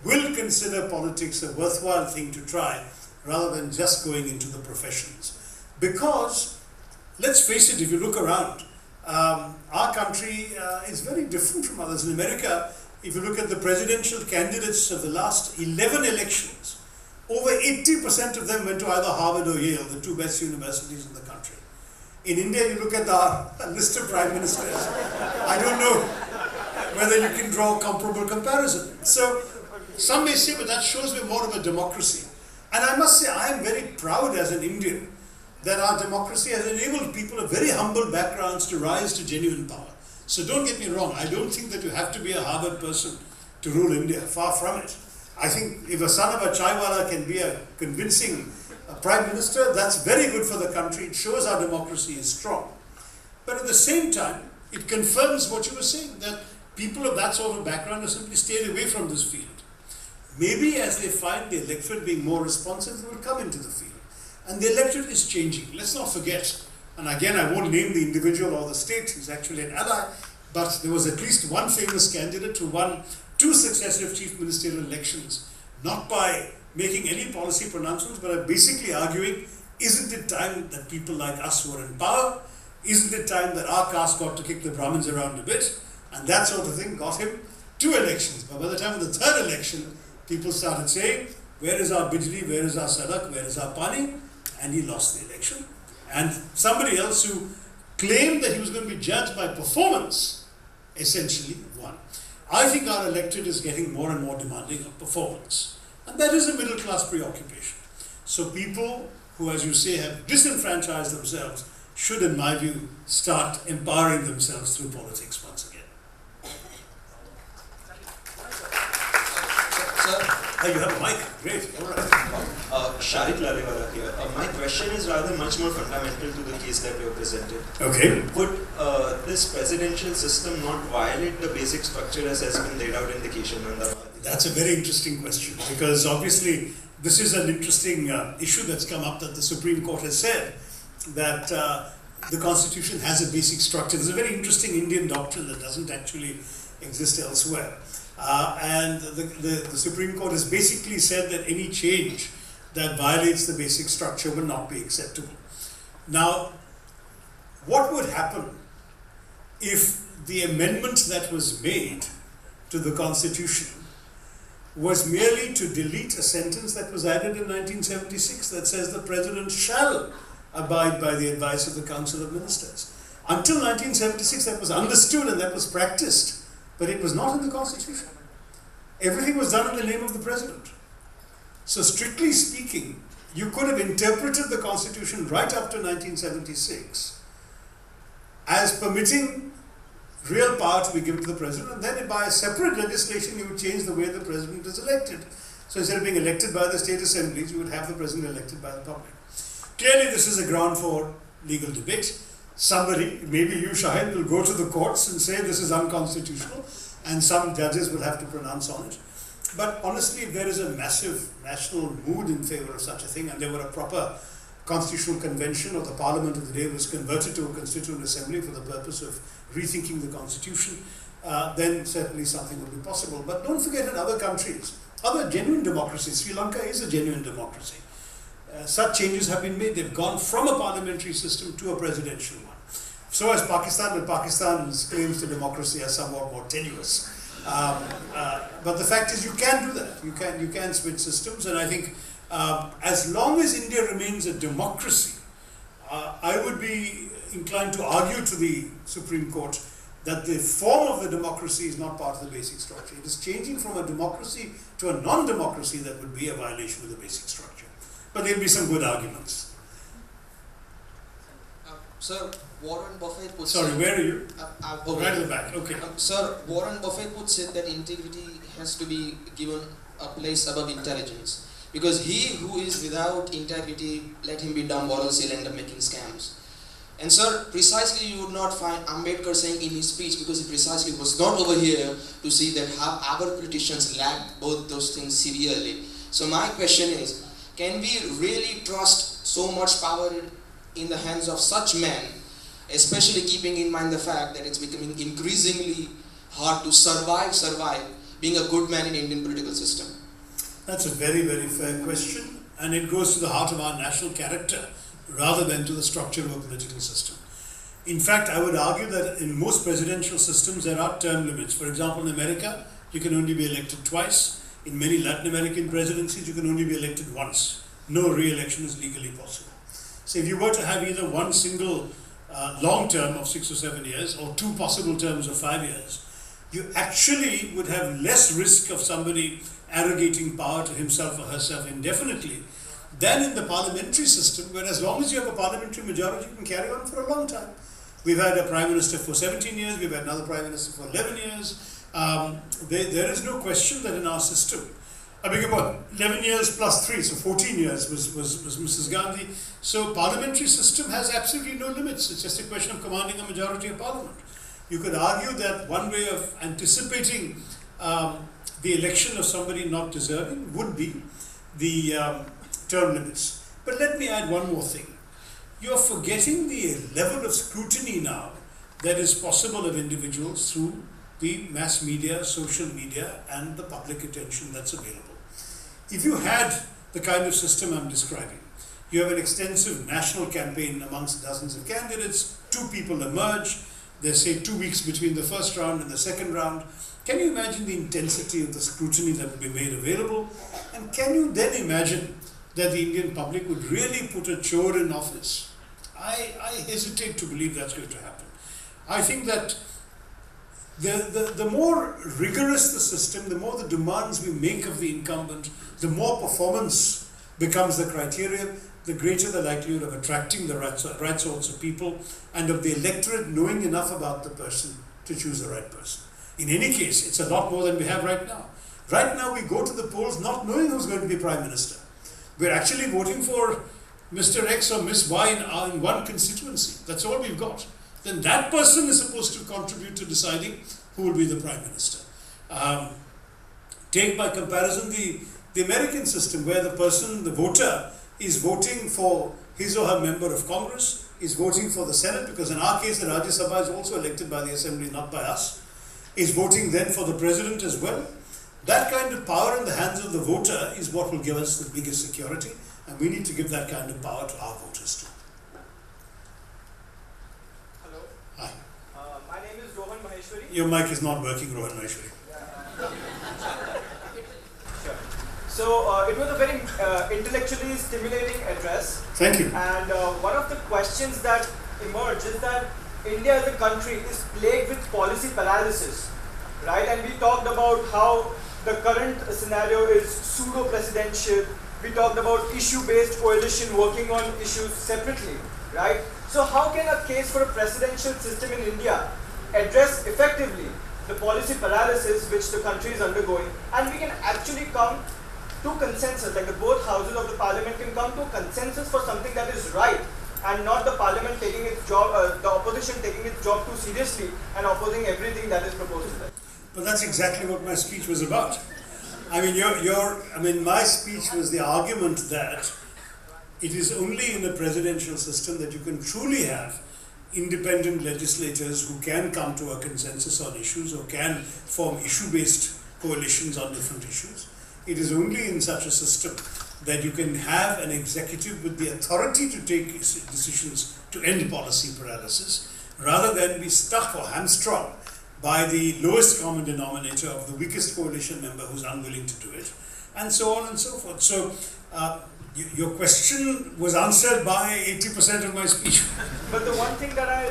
will consider politics a worthwhile thing to try, rather than just going into the professions. Because, let's face it, if you look around, our country is very different from others. In America, if you look at the presidential candidates of the last 11 elections, over 80% of them went to either Harvard or Yale, the two best universities in the country. In India, you look at the list of prime ministers, I don't know whether you can draw a comparable comparison. So, some may say, but that shows we're more of a democracy. And I must say, I am very proud as an Indian that our democracy has enabled people of very humble backgrounds to rise to genuine power. So don't get me wrong, I don't think that you have to be a Harvard person to rule India, far from it. I think if a son of a chaiwala can be a convincing prime minister, that's very good for the country. It shows our democracy is strong. But at the same time, it confirms what you were saying, that people of that sort of background have simply stayed away from this field. Maybe as they find the electorate being more responsive, they will come into the field. And the electorate is changing. Let's not forget, and again I won't name the individual or the state, he's actually an ally, but there was at least one famous candidate who won 2 successive chief ministerial elections, not by making any policy pronouncements, but by basically arguing, isn't it time that people like us who are in power, isn't it time that our caste got to kick the Brahmins around a bit? And that sort of thing got him 2 elections. But by the time of the 3rd election, people started saying, where is our Bijli, where is our Sadak, where is our Pani? And he lost the election. And somebody else who claimed that he was going to be judged by performance, essentially won. I think our electorate is getting more and more demanding of performance. And that is a middle class preoccupation. So people who, as you say, have disenfranchised themselves should, in my view, start empowering themselves through politics once again. Sir, You have a mic. Great. All right. Sharik Lalewala here. My question is rather much more fundamental to the case that you have presented. Okay. Would this presidential system not violate the basic structure as has been laid out in the case? That's a very interesting question, because obviously this is an interesting issue that's come up, that the Supreme Court has said that the Constitution has a basic structure. There's a very interesting Indian doctrine that doesn't actually exist elsewhere. And the Supreme Court has basically said that any change that violates the basic structure will not be acceptable. Now, what would happen if the amendment that was made to the Constitution was merely to delete a sentence that was added in 1976 that says the President shall abide by the advice of the Council of Ministers? Until 1976, that was understood and that was practiced, but it was not in the Constitution. Everything was done in the name of the President. So strictly speaking, you could have interpreted the Constitution right after 1976 as permitting real power to be given to the President, and then by a separate legislation you would change the way the President is elected. So instead of being elected by the state assemblies, you would have the President elected by the public. Clearly this is a ground for legal debate. Somebody, maybe you, Shahid, will go to the courts and say this is unconstitutional, and some judges will have to pronounce on it. But honestly, if there is a massive national mood in favor of such a thing, and there were a proper constitutional convention, or the parliament of the day was converted to a constituent assembly for the purpose of rethinking the constitution, then certainly something would be possible. But don't forget, in other countries, other genuine democracies, Sri Lanka is a genuine democracy. Such changes have been made. They've gone from a parliamentary system to a presidential one. So has Pakistan, but Pakistan's claims to democracy are somewhat more tenuous. But the fact is, you can do that. You can switch systems, and I think as long as India remains a democracy, I would be inclined to argue to the Supreme Court that the form of the democracy is not part of the basic structure. It is changing from a democracy to a non-democracy that would be a violation of the basic structure. But there will be some good arguments. Sir, Warren Buffett would Sorry, say... where are you? Okay. Right at the back, okay. Sir, Warren Buffett would say that integrity has to be given a place above intelligence. Because he who is without integrity, let him be dumb or else he'll end up making scams. And sir, precisely you would not find Ambedkar saying in his speech, because he precisely was not over here to see that how our politicians lack both those things severely. So my question is, can we really trust so much power in the hands of such men, especially keeping in mind the fact that it's becoming increasingly hard to survive being a good man in Indian political system? That's a very, very fair question, and it goes to the heart of our national character rather than to the structure of a political system. In fact, I would argue that in most presidential systems there are term limits. For example, in America, you can only be elected twice. In many Latin American presidencies, you can only be elected once. No re-election is legally possible. So if you were to have either one single long term of 6 or 7 years, or two possible terms of 5 years, you actually would have less risk of somebody arrogating power to himself or herself indefinitely than in the parliamentary system, where as long as you have a parliamentary majority, you can carry on for a long time. We've had a prime minister for 17 years, we've had another prime minister for 11 years. There is no question that in our system, I beg your pardon, 11 years plus 3, so 14 years was Mrs. Gandhi. So parliamentary system has absolutely no limits. It's just a question of commanding a majority of parliament. You could argue that one way of anticipating the election of somebody not deserving would be the term limits. But let me add one more thing. You're forgetting the level of scrutiny now that is possible of individuals through the mass media, social media, and the public attention that's available. If you had the kind of system I'm describing, you have an extensive national campaign amongst dozens of candidates, 2 people emerge, there's say 2 weeks between the first round and the second round. Can you imagine the intensity of the scrutiny that would be made available? And can you then imagine that the Indian public would really put a chore in office? I hesitate to believe that's going to happen. I think that the more rigorous the system, the more the demands we make of the incumbent, the more performance becomes the criteria, the greater the likelihood of attracting the right sorts of people and of the electorate knowing enough about the person to choose the right person. In any case, it's a lot more than we have right now. Right now we go to the polls not knowing who's going to be Prime Minister. We're actually voting for Mr. X or Miss Y in one constituency. That's all we've got. Then that person is supposed to contribute to deciding who will be the Prime Minister. Take by comparison the American system, where the person, the voter, is voting for his or her member of Congress, is voting for the Senate, because in our case the Rajya Sabha is also elected by the Assembly, not by us, is voting then for the President as well. That kind of power in the hands of the voter is what will give us the biggest security, and we need to give that kind of power to our voters too. Hello. Hi. My name is Rohan Maheshwari. Your mic is not working, Rohan Maheshwari. Sure. So it was a very intellectually stimulating address. Thank you. And one of the questions that emerged is that India as a country is plagued with policy paralysis, right? And we talked about how the current scenario is pseudo-presidential. We talked about issue-based coalition working on issues separately, right? So how can a case for a presidential system in India address effectively the policy paralysis which the country is undergoing, and we can actually come to consensus, like the both houses of the parliament can come to consensus for something that is right, and not the parliament taking its job, the opposition taking its job too seriously and opposing everything that is proposed to them. But that's exactly what my speech was about. I mean, my speech was the argument that it is only in a presidential system that you can truly have independent legislators who can come to a consensus on issues or can form issue-based coalitions on different issues. It is only in such a system that you can have an executive with the authority to take decisions to end policy paralysis, rather than be stuck or hamstrung by the lowest common denominator of the weakest coalition member who's unwilling to do it, and so on and so forth. So your question was answered by 80% of my speech. But the one thing that I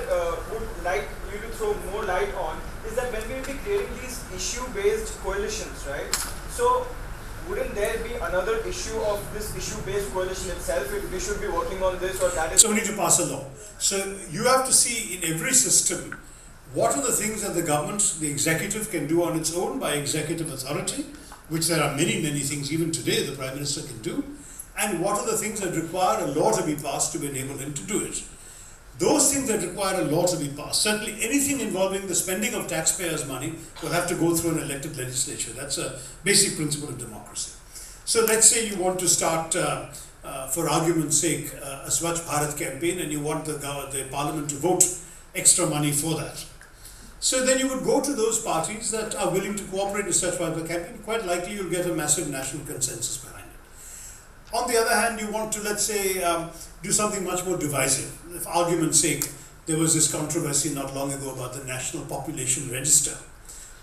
would like you to throw more light on is that when we will be creating these issue-based coalitions, right? So wouldn't there be another issue of this issue-based coalition itself, if we should be working on this or that? So we need to pass a law. So you have to see in every system what are the things that the government, the executive can do on its own by executive authority, which there are many, many things even today the Prime Minister can do, and what are the things that require a law to be passed to enable him to do it. Those things that require a law to be passed, certainly anything involving the spending of taxpayers' money will have to go through an elected legislature. That's a basic principle of democracy. So let's say you want to start, for argument's sake, a Swachh Bharat campaign, and you want the parliament to vote extra money for that. So then you would go to those parties that are willing to cooperate with such Bharat campaign. Quite likely you'll get a massive national consensus behind it. On the other hand, you want to, let's say, do something much more divisive. For argument's sake, there was this controversy not long ago about the National Population Register,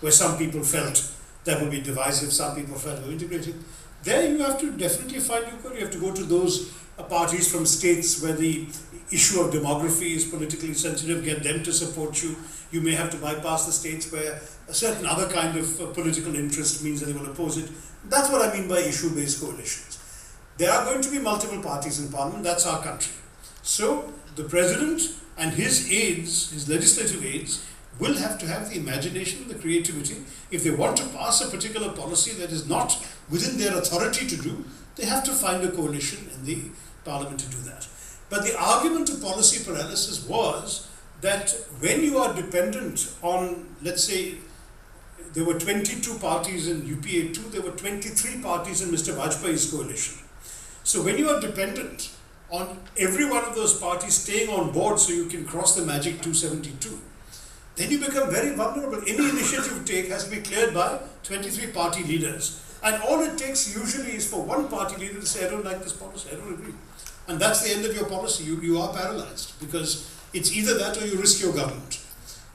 where some people felt that would be divisive, some people felt were integrating. There you have to definitely find you have to go to those parties from states where the issue of demography is politically sensitive, get them to support you. You may have to bypass the states where a certain other kind of political interest means that they will oppose it. That's what I mean by issue-based coalitions. There are going to be multiple parties in Parliament, that's our country. So the President and his aides, his legislative aides, will have to have the imagination and the creativity. If they want to pass a particular policy that is not within their authority to do, they have to find a coalition in the Parliament to do that. But the argument of policy paralysis was that when you are dependent on, let's say, there were 22 parties in UPA 2, there were 23 parties in Mr. Vajpayee's coalition. So when you are dependent on every one of those parties staying on board so you can cross the magic 272, then you become very vulnerable. Any initiative you take has to be cleared by 23 party leaders. And all it takes usually is for one party leader to say, I don't like this policy, I don't agree. And that's the end of your policy. You are paralyzed, because it's either that or you risk your government.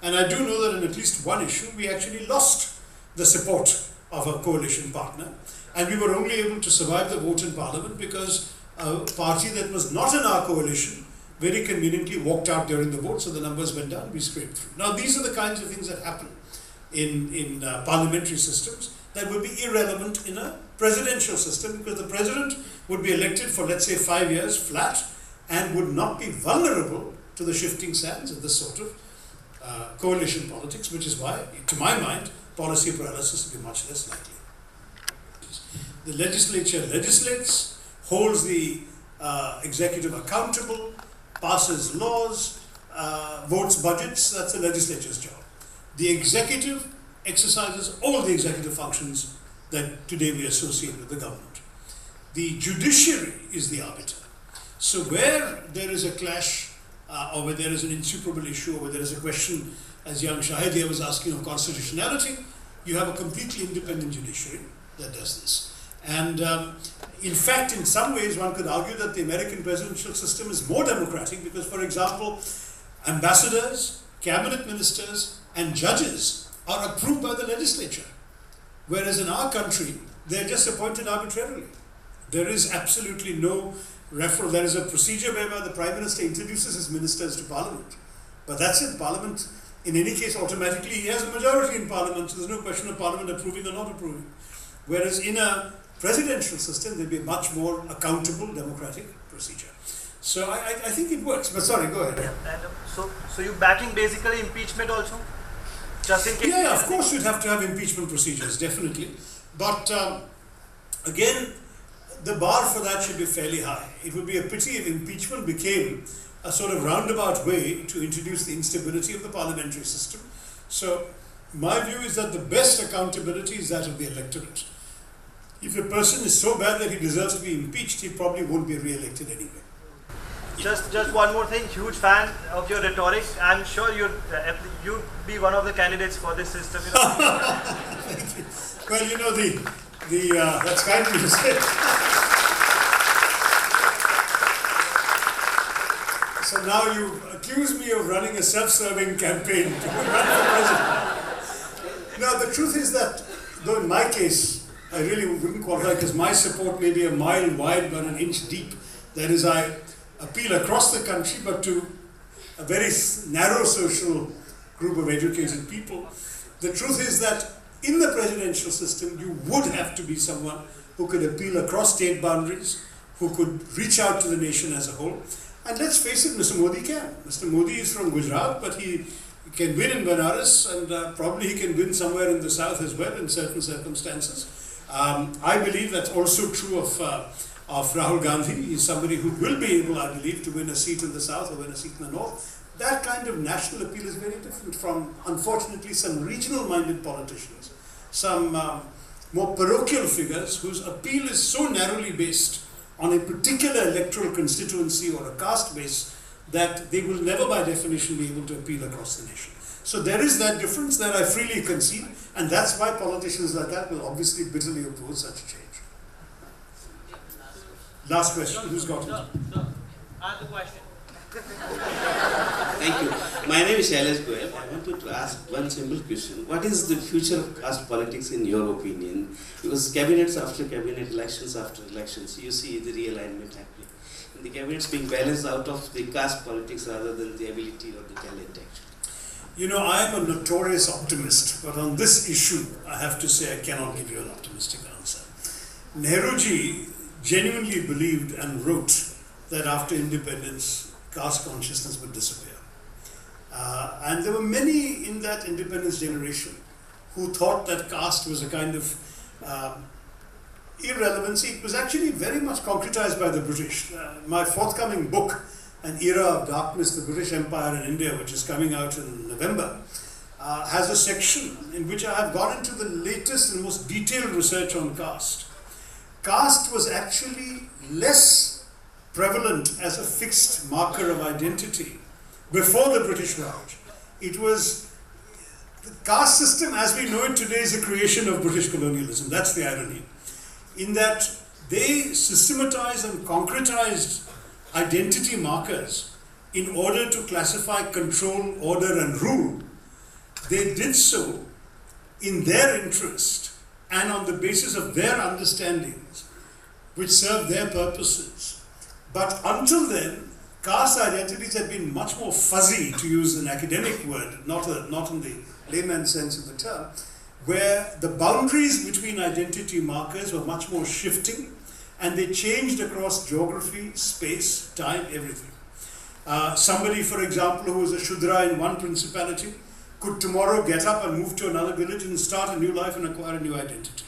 And I do know that in at least one issue, we actually lost the support of a coalition partner. And we were only able to survive the vote in Parliament because a party that was not in our coalition very conveniently walked out during the vote, so the numbers went down, we scraped through. Now these are the kinds of things that happen in parliamentary systems that will be irrelevant in a presidential system, because the president would be elected for, let's say, 5 years flat and would not be vulnerable to the shifting sands of this sort of coalition politics, which is why, to my mind, policy paralysis would be much less likely. The legislature legislates, holds the executive accountable, passes laws, votes budgets. That's the legislature's job. The executive exercises all the executive functions that today we associate with the government. The judiciary is the arbiter. So where there is a clash, or where there is an insuperable issue, or where there is a question, as young Shahid here was asking, of constitutionality, you have a completely independent judiciary that does this. And in fact, in some ways, one could argue that the American presidential system is more democratic because, for example, ambassadors, cabinet ministers, and judges are approved by the legislature. Whereas in our country, they're just appointed arbitrarily. There is absolutely no referral. There is a procedure whereby the Prime Minister introduces his ministers to Parliament. But that's it. Parliament, in any case, automatically, he has a majority in Parliament, so there's no question of Parliament approving or not approving. Whereas in a presidential system, there'd be a much more accountable democratic procedure. So I think it works. But sorry, go ahead. Yeah, and so you're backing basically impeachment also? Just in case? Yeah, of course you'd have to have impeachment procedures, definitely. But again, the bar for that should be fairly high. It would be a pity if impeachment became a sort of roundabout way to introduce the instability of the parliamentary system. So my view is that the best accountability is that of the electorate. If a person is so bad that he deserves to be impeached, he probably won't be re-elected anyway. Just one more thing, huge fan of your rhetoric. I'm sure you'd be one of the candidates for this system. Thank you. Well, you know, that's kind of you to say. So now you accuse me of running a self-serving campaign to run for president. No, the truth is that, though in my case, I really wouldn't qualify because my support may be a mile wide but an inch deep. That is, I appeal across the country but to a very narrow social group of educated people. The truth is that in the presidential system, you would have to be someone who could appeal across state boundaries, who could reach out to the nation as a whole. And let's face it, Mr. Modi can. Mr. Modi is from Gujarat, but he can win in Banaras, and probably he can win somewhere in the south as well in certain circumstances. I believe that's also true of Rahul Gandhi. He's somebody who will be able, I believe, to win a seat in the south or win a seat in the north. That kind of national appeal is very different from, unfortunately, some regional-minded politicians, some more parochial figures whose appeal is so narrowly based on a particular electoral constituency or a caste base that they will never by definition be able to appeal across the nation. So there is that difference that I freely concede, and that's why politicians like that will obviously bitterly oppose such a change. Last question, who's got it? Sir, I have the question. Thank you. My name is Shailesh Goyal. I wanted to ask one simple question. What is the future of caste politics in your opinion? Because cabinets after cabinet, elections after elections, you see the realignment happening. And the cabinets being balanced out of the caste politics rather than the ability or the talent actually. You know, I am a notorious optimist, but on this issue, I have to say I cannot give you an optimistic answer. Nehruji genuinely believed and wrote that after independence, caste consciousness would disappear. And there were many in that independence generation who thought that caste was a kind of irrelevancy. It was actually very much concretized by the British. My forthcoming book, An Era of Darkness, the British Empire in India, which is coming out in November, has a section in which I have gone into the latest and most detailed research on caste. Caste was actually less prevalent as a fixed marker of identity before the British Raj. It was, the caste system as we know it today is a creation of British colonialism. That's the irony. In that they systematized and concretized identity markers in order to classify, control, order and rule. They did so in their interest and on the basis of their understandings which served their purposes. But until then, caste identities had been much more fuzzy, to use an academic word, not in the layman sense of the term, where the boundaries between identity markers were much more shifting and they changed across geography, space, time, everything. Somebody, for example, who was a Shudra in one principality could tomorrow get up and move to another village and start a new life and acquire a new identity.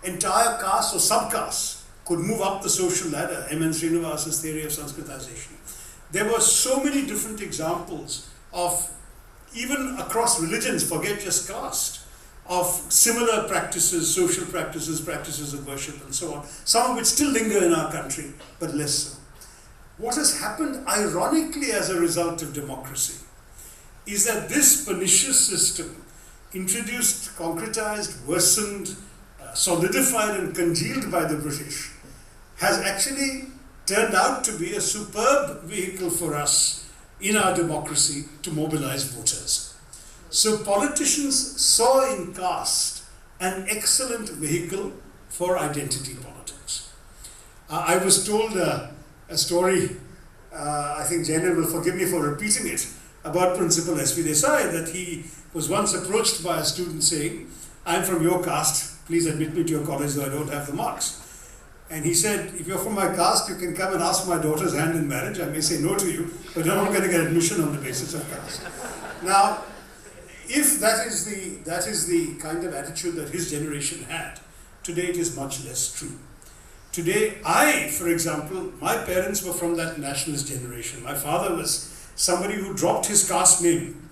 entire castes or subcastes could move up the social ladder, M.N. Srinivasa's theory of Sanskritization. There were so many different examples of, even across religions, forget just caste, of similar practices, social practices, practices of worship and so on, some of which still linger in our country, but less so. What has happened ironically as a result of democracy is that this pernicious system, introduced, concretized, worsened, solidified and congealed by the British, has actually turned out to be a superb vehicle for us in our democracy to mobilize voters. So politicians saw in caste an excellent vehicle for identity politics. I was told a story, I think Jainil will forgive me for repeating it, about Principal S.V. Desai, that he was once approached by a student saying, "I'm from your caste, please admit me to your college though I don't have the marks." And he said, "If you're from my caste, you can come and ask my daughter's hand in marriage. I may say no to you, but you're not going to get admission on the basis of caste." Now, if that is the kind of attitude that his generation had, today it is much less true. Today, for example, my parents were from that nationalist generation. My father was somebody who dropped his caste name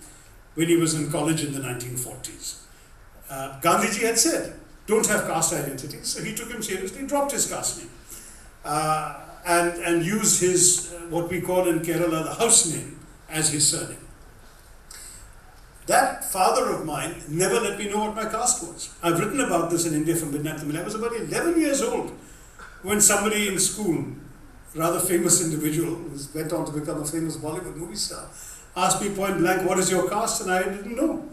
when he was in college in the 1940s. Gandhiji had said, don't have caste identity, so he took him seriously, dropped his caste name, and used his, what we call in Kerala, the house name as his surname. That father of mine never let me know what my caste was. I've written about this in India from Midnight to Midnight. I was about 11 years old when somebody in school, rather famous individual, who went on to become a famous Bollywood movie star, asked me point blank, "What is your caste?" And I didn't know.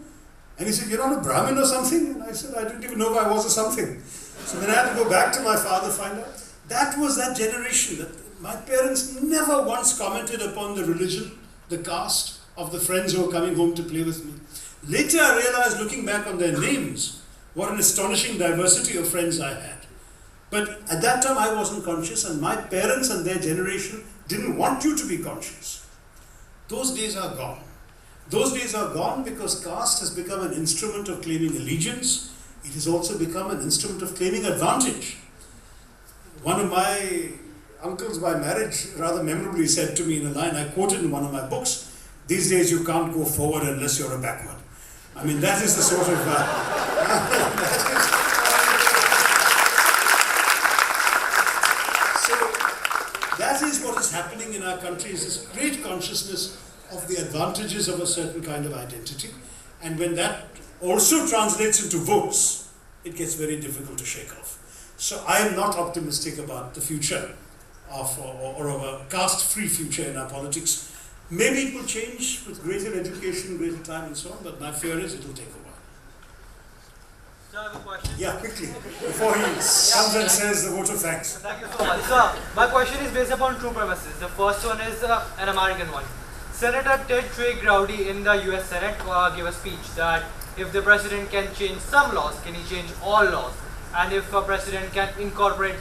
And he said, "You're not a Brahmin or something?" And I said, "I didn't even know if I was a something." So then I had to go back to my father, find out. That was that generation. That my parents never once commented upon the religion, the caste of the friends who were coming home to play with me. Later I realized, looking back on their names, what an astonishing diversity of friends I had. But at that time I wasn't conscious, and my parents and their generation didn't want you to be conscious. Those days are gone. Those days are gone because caste has become an instrument of claiming allegiance. It has also become an instrument of claiming advantage. One of my uncles by marriage rather memorably said to me in a line I quoted in one of my books, "These days you can't go forward unless you're a backward." I mean, that is the sort of... That is what is happening in our country, is this great consciousness of the advantages of a certain kind of identity. And when that also translates into votes, it gets very difficult to shake off. So I am not optimistic about the future of a caste-free future in our politics. Maybe it will change with greater education, greater time and so on, but my fear is it will take a while. So I have a question. Yeah, quickly, before he comes and says the vote of thanks. Thank you so much. So my question is based upon two premises. The first one is an American one. Senator Ted Rowdy in the US Senate gave a speech that if the president can change some laws, can he change all laws? And if a president can incorporate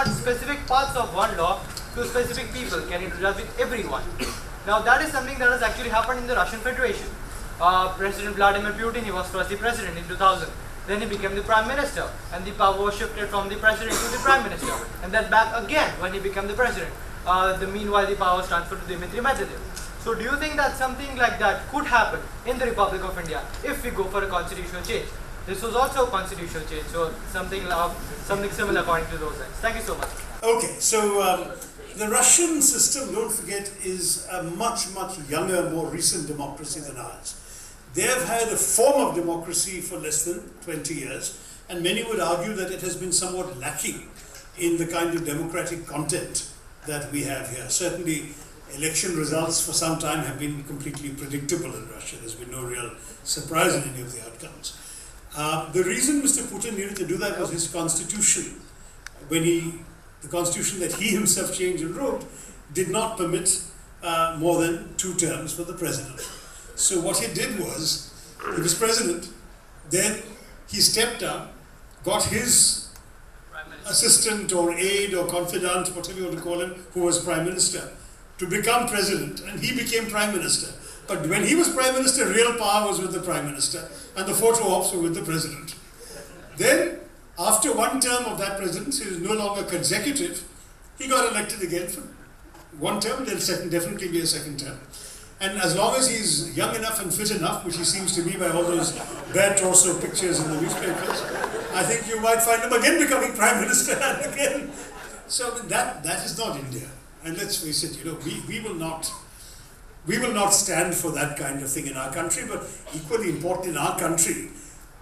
specific parts of one law to specific people, can it result with everyone? Now that is something that has actually happened in the Russian Federation. President Vladimir Putin, he was first the president in 2000. Then he became the prime minister, and the power was shifted from the president to the prime minister, and then back again when he became the president. Meanwhile, the power was transferred to Dmitry Medvedev. So do you think that something like that could happen in the Republic of India if we go for a constitutional change? This was also a constitutional change, so something similar according to those lines. Thank you so much. Okay, so the Russian system, don't forget, is a much, much younger, more recent democracy than ours. They have had a form of democracy for less than 20 years, and many would argue that it has been somewhat lacking in the kind of democratic content that we have here. Certainly, election results for some time have been completely predictable in Russia. There's been no real surprise in any of the outcomes. The reason Mr. Putin needed to do that was his constitution. The constitution that he himself changed and wrote did not permit more than 2 terms for the president. So what he did was, he was president, then he stepped down, got his assistant or aide or confidant, whatever you want to call him, who was prime minister, to become president, and he became prime minister. But when he was prime minister, real power was with the prime minister, and the photo ops were with the president. Then, After one term of that presidency is no longer consecutive, he got elected again for one term, there'll definitely be a second term. And as long as he's young enough and fit enough, which he seems to be by all those bare torso pictures in the newspapers, I think you might find him again becoming Prime Minister and again. So I mean, that is not India. And let's face it, we will not stand for that kind of thing in our country, but equally important in our country,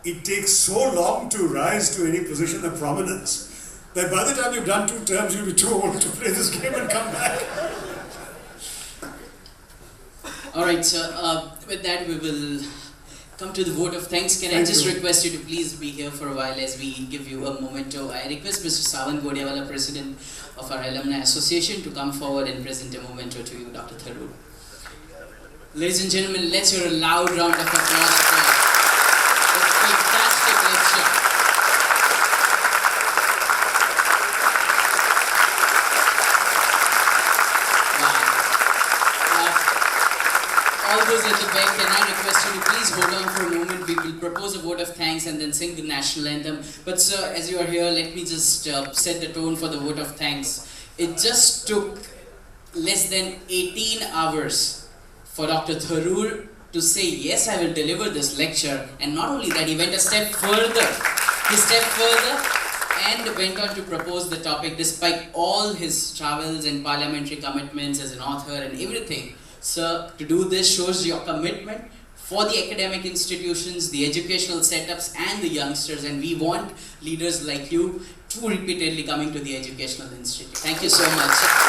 it takes so long to rise to any position of prominence that by the time you've done 2 terms, you'll be too old to play this game and come back. All right, so with that, we will come to the vote of thanks. Can I just request you to please be here for a while as we give you a memento. I request Mr. Sawan Godiawala, President of our Alumni Association, to come forward and present a memento to you, Dr. Tharoor. Ladies and gentlemen, let's hear a loud round of applause for a fantastic lecture. All those at the back, can I request you to please hold on for a moment. We will propose a vote of thanks and then sing the national anthem. But sir, as you are here, let me just set the tone for the vote of thanks. It just took less than 18 hours for Dr. Tharoor to say, yes, I will deliver this lecture. And not only that, he went a step further. He stepped further and went on to propose the topic despite all his travels and parliamentary commitments as an author and everything. Sir, to do this shows your commitment for the academic institutions, the educational setups and the youngsters, and we want leaders like you to repeatedly coming to the educational institute. Thank you so much.